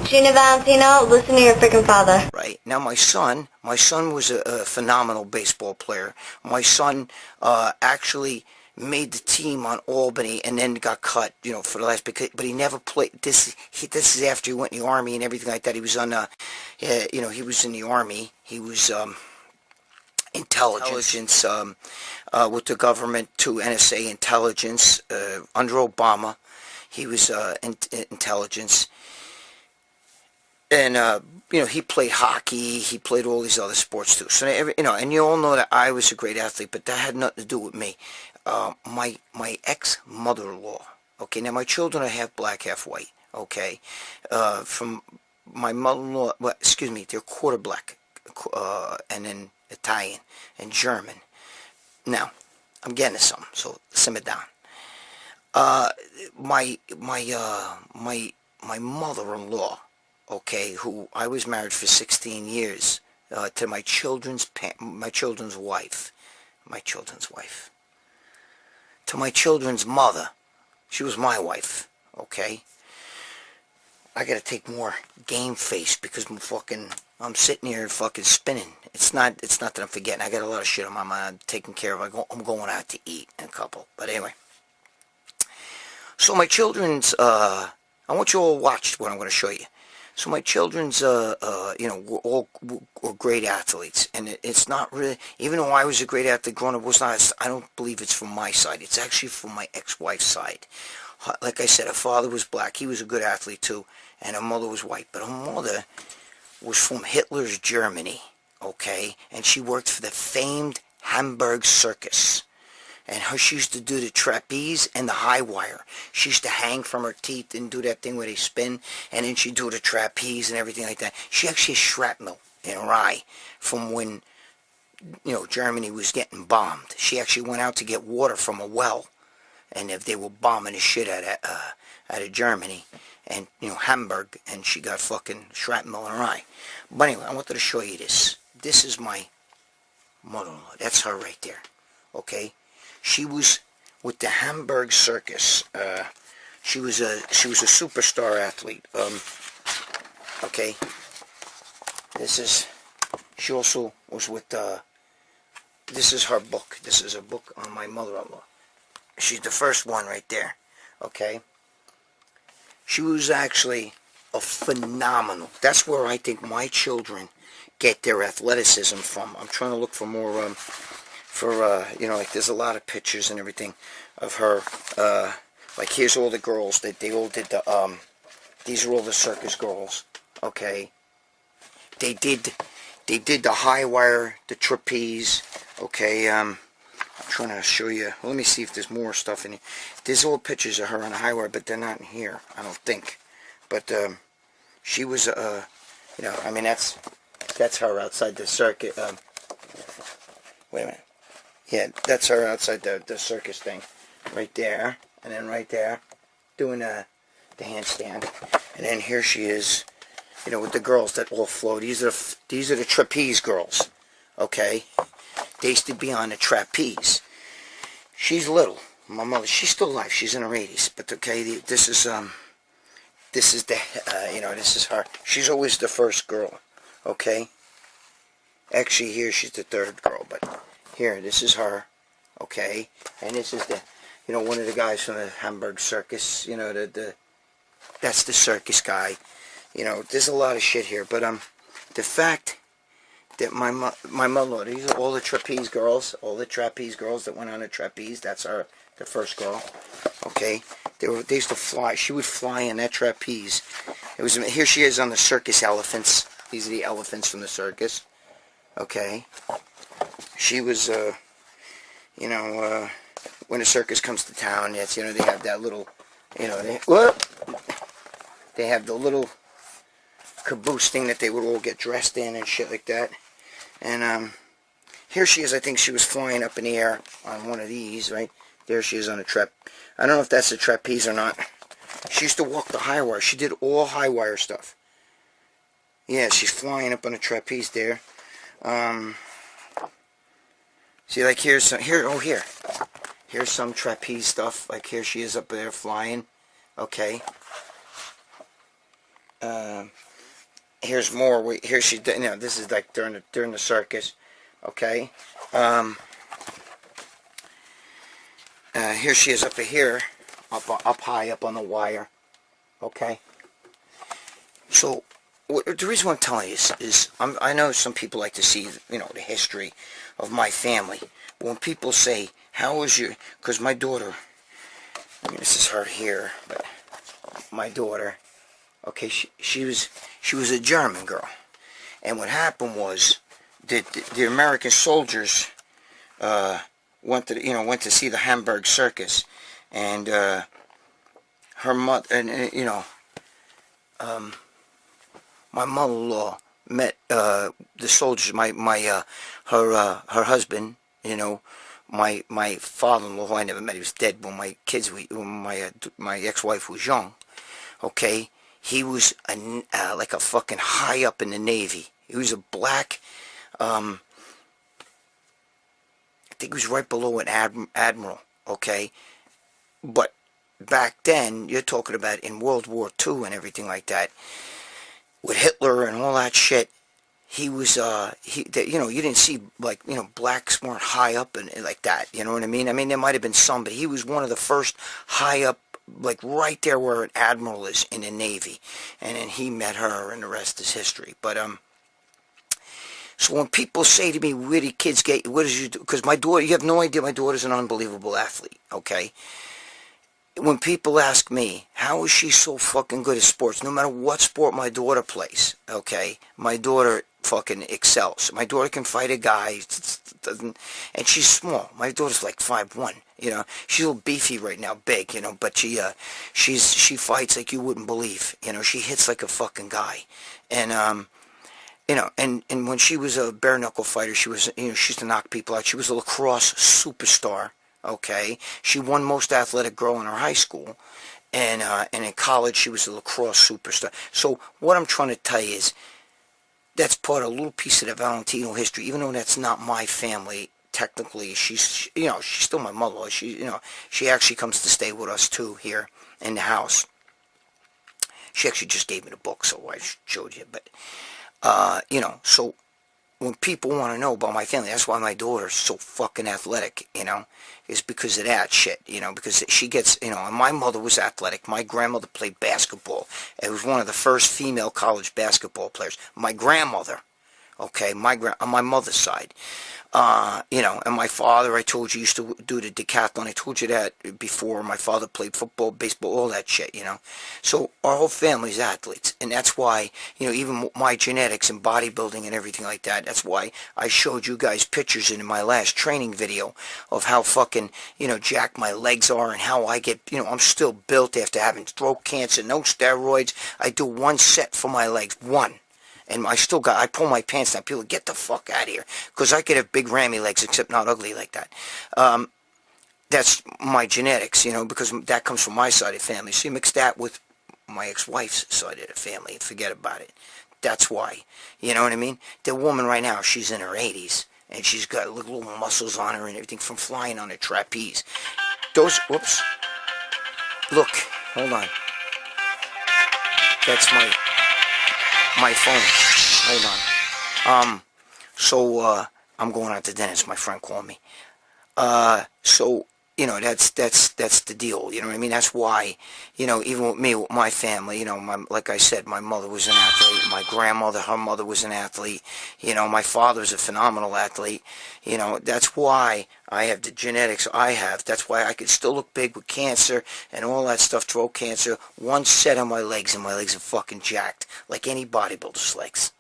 Gina Valentino, listen to your freaking father. Right. Now my son was a phenomenal baseball player. My son actually made the team on Albany and then got cut, for the last, but he never played. This is after he went in the Army and everything like that. He was on, he was in the Army. He was, intelligence with the government to NSA intelligence under Obama. He was intelligence, and he played hockey. He played all these other sports too. So and you all know that I was a great athlete, but that had nothing to do with me. My ex-mother-in-law. Okay, now my children are half black, half white. Okay, from my mother-in-law. Well, excuse me, they're quarter black, and then Italian and German. Now, I'm getting to something, so simmer down. My mother-in-law, okay, who I was married for 16 years, to my children's wife, to my children's mother. She was my wife, okay. I gotta take more game face because I'm sitting here fucking spinning. It's not that I'm forgetting. I got a lot of shit on my mind taking care of. I'm going out to eat in a couple. But anyway. So my children's, I want you all to watch what I'm going to show you. So my children's, were great athletes. And it's not really, even though I was a great athlete growing up, I don't believe it's from my side. It's actually from my ex-wife's side. Like I said, her father was black. He was a good athlete too. And her mother was white. But her mother was from Hitler's Germany, okay? And she worked for the famed Hamburg Circus. And she used to do the trapeze and the high wire. She used to hang from her teeth and do that thing where they spin. And then she'd do the trapeze and everything like that. She actually had shrapnel in her eye from when, Germany was getting bombed. She actually went out to get water from a well. And if they were bombing the shit out of Germany and, Hamburg, and she got fucking shrapnel in her eye. But anyway, I wanted to show you this. This is my mother-in-law. That's her right there. Okay? She was with the Hamburg Circus. She was a superstar athlete. Okay. She also was with, this is her book. This is a book on my mother-in-law. She's the first one right there. Okay. She was actually a phenomenal. That's where I think my children get their athleticism from. I'm trying to look for more, like there's a lot of pictures and everything of her. Like here's all the girls that they all did the, these are all the circus girls. Okay. They did the high wire, the trapeze. Okay. I'm trying to show you. Let me see if there's more stuff in here. There's all pictures of her on the high wire, but they're not in here, I don't think. But she was, that's her outside the circuit. Wait a minute. Yeah, that's her outside the circus thing, right there, and then right there, doing the handstand, and then here she is, with the girls that all flow. These are the trapeze girls. Okay. They used to be on the trapeze. She's little. My mother, she's still alive. She's in her 80s. But okay, this is her. She's always the first girl. Okay. Actually, here she's the third girl. But here, this is her. Okay. And this is one of the guys from the Hamburg Circus. That's the circus guy. There's a lot of shit here. But the fact that my mother, these are all the trapeze girls, that went on a trapeze. That's the first girl. Okay, they used to fly. She would fly in that trapeze. Here she is on the circus elephants. These are the elephants from the circus. Okay, she was when the circus comes to town, that's they have that little, they have the little caboose thing that they would all get dressed in and shit like that. And here she is. I think she was flying up in the air on one of these, right? There she is on a trap. I don't know if that's a trapeze or not. She used to walk the high wire. She did all high wire stuff. Yeah, she's flying up on a trapeze there. See, like here's some trapeze stuff. Like here she is up there flying. Okay. Here's more. Here she, this is like during the circus. Okay. Here she is up here, up high up on the wire. Okay. So the reason why I'm telling you is I know some people like to see, the history of my family. When people say, how was your, because my daughter, this is her here, but my daughter, okay, she was a German girl. And what happened was that the American soldiers went to see the Hamburg Circus, and her mother, and my mother-in-law met the soldiers. Her husband, my father-in-law, who I never met, he was dead when my ex-wife was young. Okay, he was like a fucking high up in the Navy. He was a black, I think he was right below an admiral. Okay, but back then, you're talking about in World War II and everything like that, with Hitler and all that shit, he was, you didn't see, like, blacks weren't high up and like that, you know what I mean? I mean, there might have been some, but he was one of the first high up, like, right there where an admiral is in the Navy. And then he met her, and the rest is history. But, so when people say to me, where do kids get, what did you do? Because my daughter, you have no idea, my daughter's an unbelievable athlete, okay? When people ask me, how is she so fucking good at sports? No matter what sport my daughter plays, okay? My daughter fucking excels. My daughter can fight a guy, and she's small. My daughter's like 5'1", She's a little beefy right now, big, but she fights like you wouldn't believe. She hits like a fucking guy. And, and when she was a bare knuckle fighter, she was, she used to knock people out. She was a lacrosse superstar. Okay, she won most athletic girl in her high school, and in college she was a lacrosse superstar. So what I'm trying to tell you is that's part of a little piece of the Valentino history. Even though that's not my family, technically she's she's still my mother. She actually comes to stay with us too here in the house. She actually just gave me the book, so I showed you. But so when people want to know about my family, that's why my daughter's so fucking athletic, is because of that shit, because she gets, and my mother was athletic. My grandmother played basketball. It was one of the first female college basketball players. My grandmother, okay, on my mother's side, and my father, I told you, used to do the decathlon. I told you that before. My father played football, baseball, all that shit, So our whole family's athletes, and that's why, even my genetics and bodybuilding and everything like that, that's why I showed you guys pictures in my last training video of how fucking, jacked my legs are and how I get, I'm still built after having throat cancer, no steroids. I do one set for my legs, one. And I pull my pants down. People get the fuck out of here. Because I could have big rammy legs, except not ugly like that. That's my genetics, because that comes from my side of the family. So you mix that with my ex-wife's side of the family, forget about it. That's why. You know what I mean? The woman right now, she's in her 80s. And she's got little muscles on her and everything from flying on a trapeze. Whoops. Look, hold on. That's my phone. Hold on. So I'm going out to dinner. My friend called me. So that's the deal. You know what I mean? That's why, even with me, with my family, like I said, my mother was an athlete. My grandmother, her mother was an athlete. My father's a phenomenal athlete. That's why I have the genetics I have. That's why I could still look big with cancer and all that stuff, throat cancer. One set on my legs, and my legs are fucking jacked, like any bodybuilder's legs.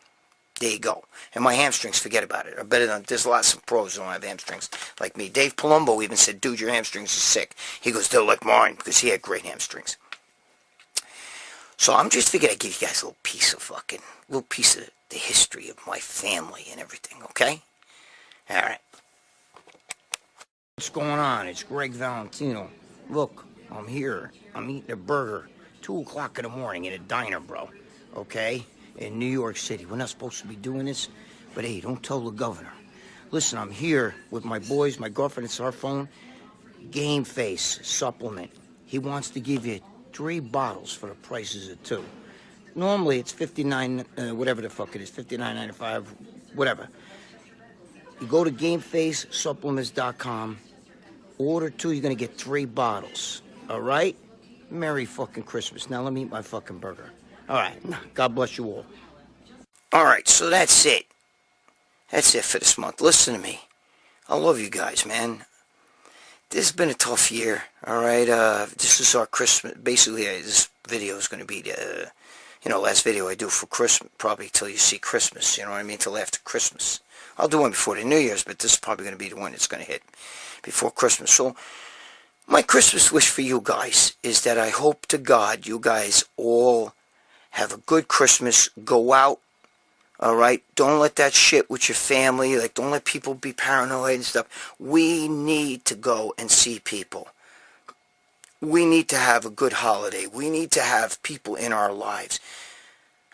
There you go. And my hamstrings, forget about it, are better than, there's lots of pros who don't have hamstrings like me. Dave Palumbo even said, dude, your hamstrings are sick. He goes, they're like mine, because he had great hamstrings. So I'm just figuring I'd give you guys a little piece of the history of my family and everything, okay? All right. What's going on? It's Gregg Valentino. Look, I'm here. I'm eating a burger, 2 o'clock in the morning at a diner, bro, okay? In New York City. We're not supposed to be doing this, but hey, don't tell the governor. Listen, I'm here with my boys, my girlfriend, it's our phone. Game Face supplement. He wants to give you 3 bottles for the prices of 2. Normally it's $59, whatever the fuck it is, $59.95, whatever. You go to GameFaceSupplements.com, order 2, you're gonna get 3 bottles. All right? Merry fucking Christmas. Now let me eat my fucking burger. All right. God bless you all. Alright, so that's it. That's it for this month. Listen to me. I love you guys, man. This has been a tough year, alright? This is our Christmas. Basically, this video is going to be the, last video I do for Christmas. Probably till you see Christmas, you know what I mean? Till after Christmas. I'll do one before the New Year's, but this is probably going to be the one that's going to hit before Christmas. So, my Christmas wish for you guys is that I hope to God you guys all have a good Christmas. Go out, alright? Don't let that shit with your family. Like, don't let people be paranoid and stuff. We need to go and see people. We need to have a good holiday. We need to have people in our lives.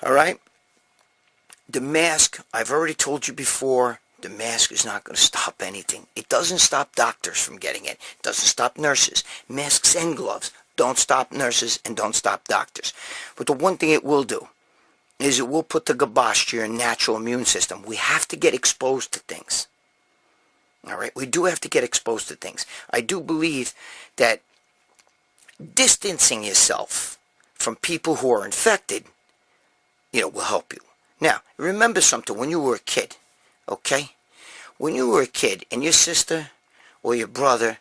Alright? The mask, I've already told you before, the mask is not going to stop anything. It doesn't stop doctors from getting it. It doesn't stop nurses. Masks and gloves don't stop nurses and don't stop doctors. But the one thing it will do is it will put the kibosh to your natural immune system. We have to get exposed to things. Alright? We do have to get exposed to things. I do believe that distancing yourself from people who are infected, will help you. Now, remember something when you were a kid. Okay? When you were a kid and your sister or your brother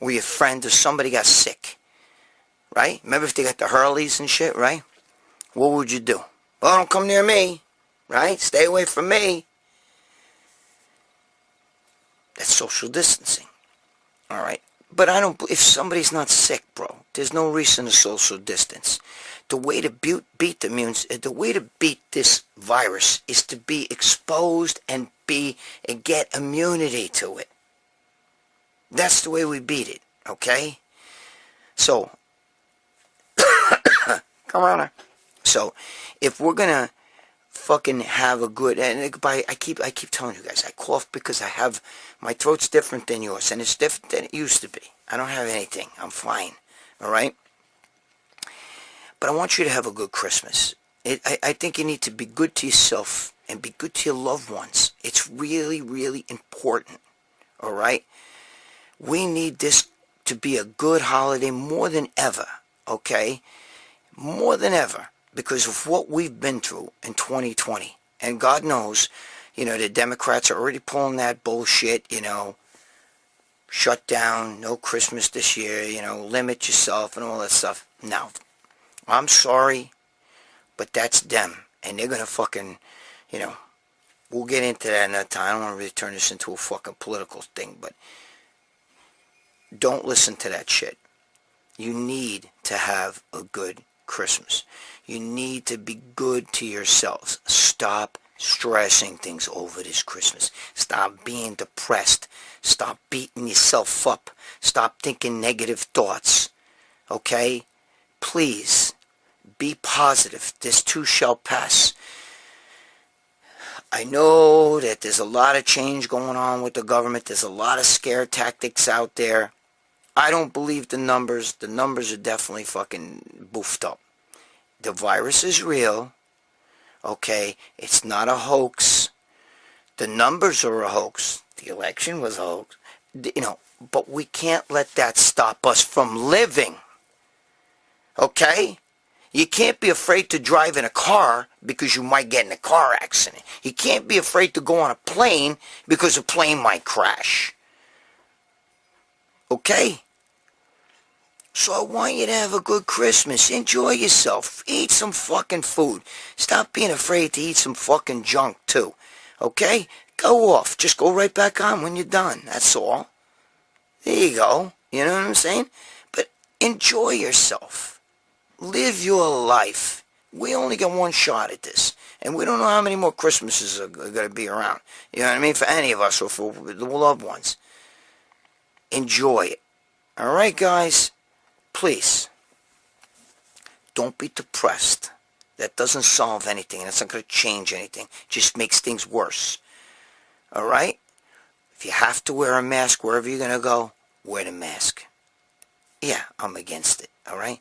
or your friend or somebody got sick, right? Remember if they got the Hurleys and shit, right? What would you do? Well, don't come near me, right? Stay away from me. That's social distancing, all right? But if somebody's not sick, bro, there's no reason to social distance. The way to beat this virus is to be exposed and get immunity to it. That's the way we beat it, okay? So, come on. So, if we're gonna fucking have a good, and I keep telling you guys, I cough because my throat's different than yours, and it's different than it used to be. I don't have anything. I'm fine, all right? But I want you to have a good Christmas. I think you need to be good to yourself and be good to your loved ones. It's really, really important, all right? We need this to be a good holiday more than ever, okay? More than ever, because of what we've been through in 2020. And God knows, the Democrats are already pulling that bullshit, shut down, no Christmas this year, limit yourself and all that stuff. Now, I'm sorry, but that's them. And they're going to fucking, we'll get into that another time. I don't want to really turn this into a fucking political thing, but don't listen to that shit. You need to have a good Christmas. You need to be good to yourselves. Stop stressing things over this Christmas. Stop being depressed. Stop beating yourself up. Stop thinking negative thoughts. Okay? Please, be positive. This too shall pass. I know that there's a lot of change going on with the government. There's a lot of scare tactics out there. I don't believe the numbers. The numbers are definitely fucking boofed up. The virus is real. Okay? It's not a hoax. The numbers are a hoax. The election was a hoax. But we can't let that stop us from living. Okay? You can't be afraid to drive in a car because you might get in a car accident. You can't be afraid to go on a plane because a plane might crash. Okay? So I want you to have a good Christmas. Enjoy yourself. Eat some fucking food. Stop being afraid to eat some fucking junk too. Okay? Go off. Just go right back on when you're done. That's all. There you go. You know what I'm saying? But enjoy yourself. Live your life. We only get one shot at this. And we don't know how many more Christmases are going to be around. You know what I mean? For any of us or for the loved ones. Enjoy it. Alright, guys? Please. Don't be depressed. That doesn't solve anything. And it's not going to change anything. It just makes things worse. Alright? If you have to wear a mask wherever you're going to go, wear the mask. Yeah, I'm against it. Alright?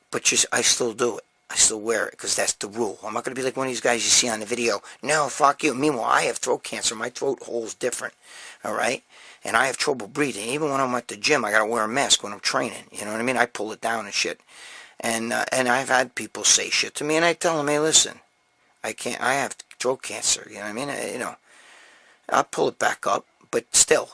But I still do it. I still wear it because that's the rule. I'm not going to be like one of these guys you see on the video. No, fuck you. Meanwhile, I have throat cancer. My throat hole's different. Alright? And I have trouble breathing. Even when I'm at the gym, I got to wear a mask when I'm training. You know what I mean? I pull it down and shit. And I've had people say shit to me, and I tell them, hey, listen, I have throat cancer. You know what I mean? I'll pull it back up, but still,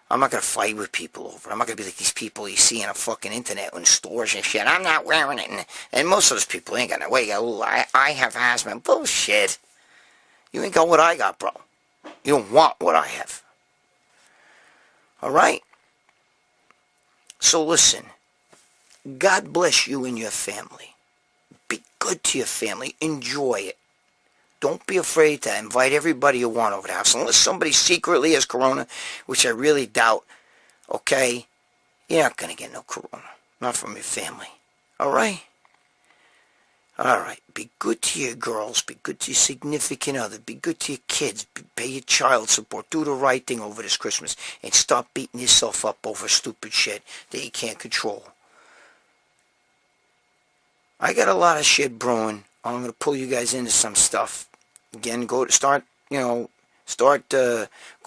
I'm not going to fight with people over it. I'm not going to be like these people you see on the fucking internet in stores and shit. I'm not wearing it. And most of those people ain't got no way. I have asthma. Bullshit. You ain't got what I got, bro. You don't want what I have. All right? So listen. God bless you and your family. Be good to your family. Enjoy it. Don't be afraid to invite everybody you want over the house. Unless somebody secretly has corona, which I really doubt, okay? You're not going to get no corona. Not from your family. All right? All right. Be good to your girls. Be good to your significant other. Be good to your kids. Pay your child support. Do the right thing over this Christmas. And stop beating yourself up over stupid shit that you can't control. I got a lot of shit brewing. I'm going to pull you guys into some stuff. Again, start going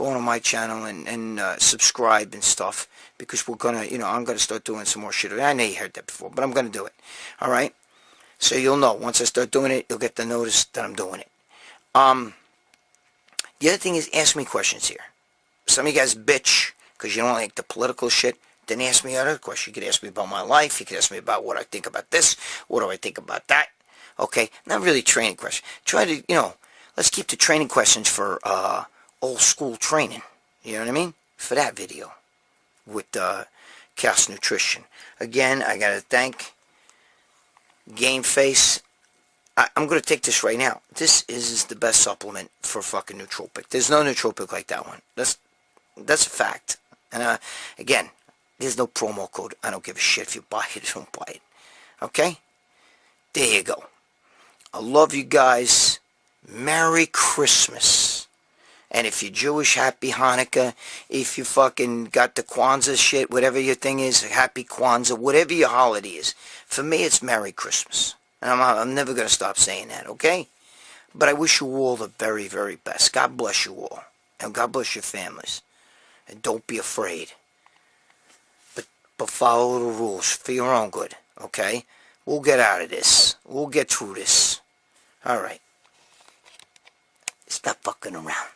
on my channel and subscribe and stuff, because we're going to, I'm going to start doing some more shit. I know you heard that before, but I'm going to do it. All right? So you'll know. Once I start doing it, you'll get the notice that I'm doing it. The other thing is, ask me questions here. Some of you guys bitch because you don't like the political shit. Then ask me other questions. You could ask me about my life. You could ask me about what I think about this. What do I think about that? Okay? Not really training questions. Try to, let's keep the training questions for old school training. You know what I mean? For that video with Chaos Nutrition. Again, I got to thank Game Face. I'm going to take this right now. This is the best supplement for fucking nootropic. There's no nootropic like that one. That's a fact. And again, there's no promo code. I don't give a shit if you buy it or don't buy it. Okay? There you go. I love you guys. Merry Christmas. And if you're Jewish, happy Hanukkah. If you fucking got the Kwanzaa shit, whatever your thing is, happy Kwanzaa, whatever your holiday is. For me, it's Merry Christmas. And I'm never going to stop saying that, okay? But I wish you all the very, very best. God bless you all. And God bless your families. And don't be afraid. But follow the rules for your own good, okay? We'll get out of this. We'll get through this. All right. Stop fucking around.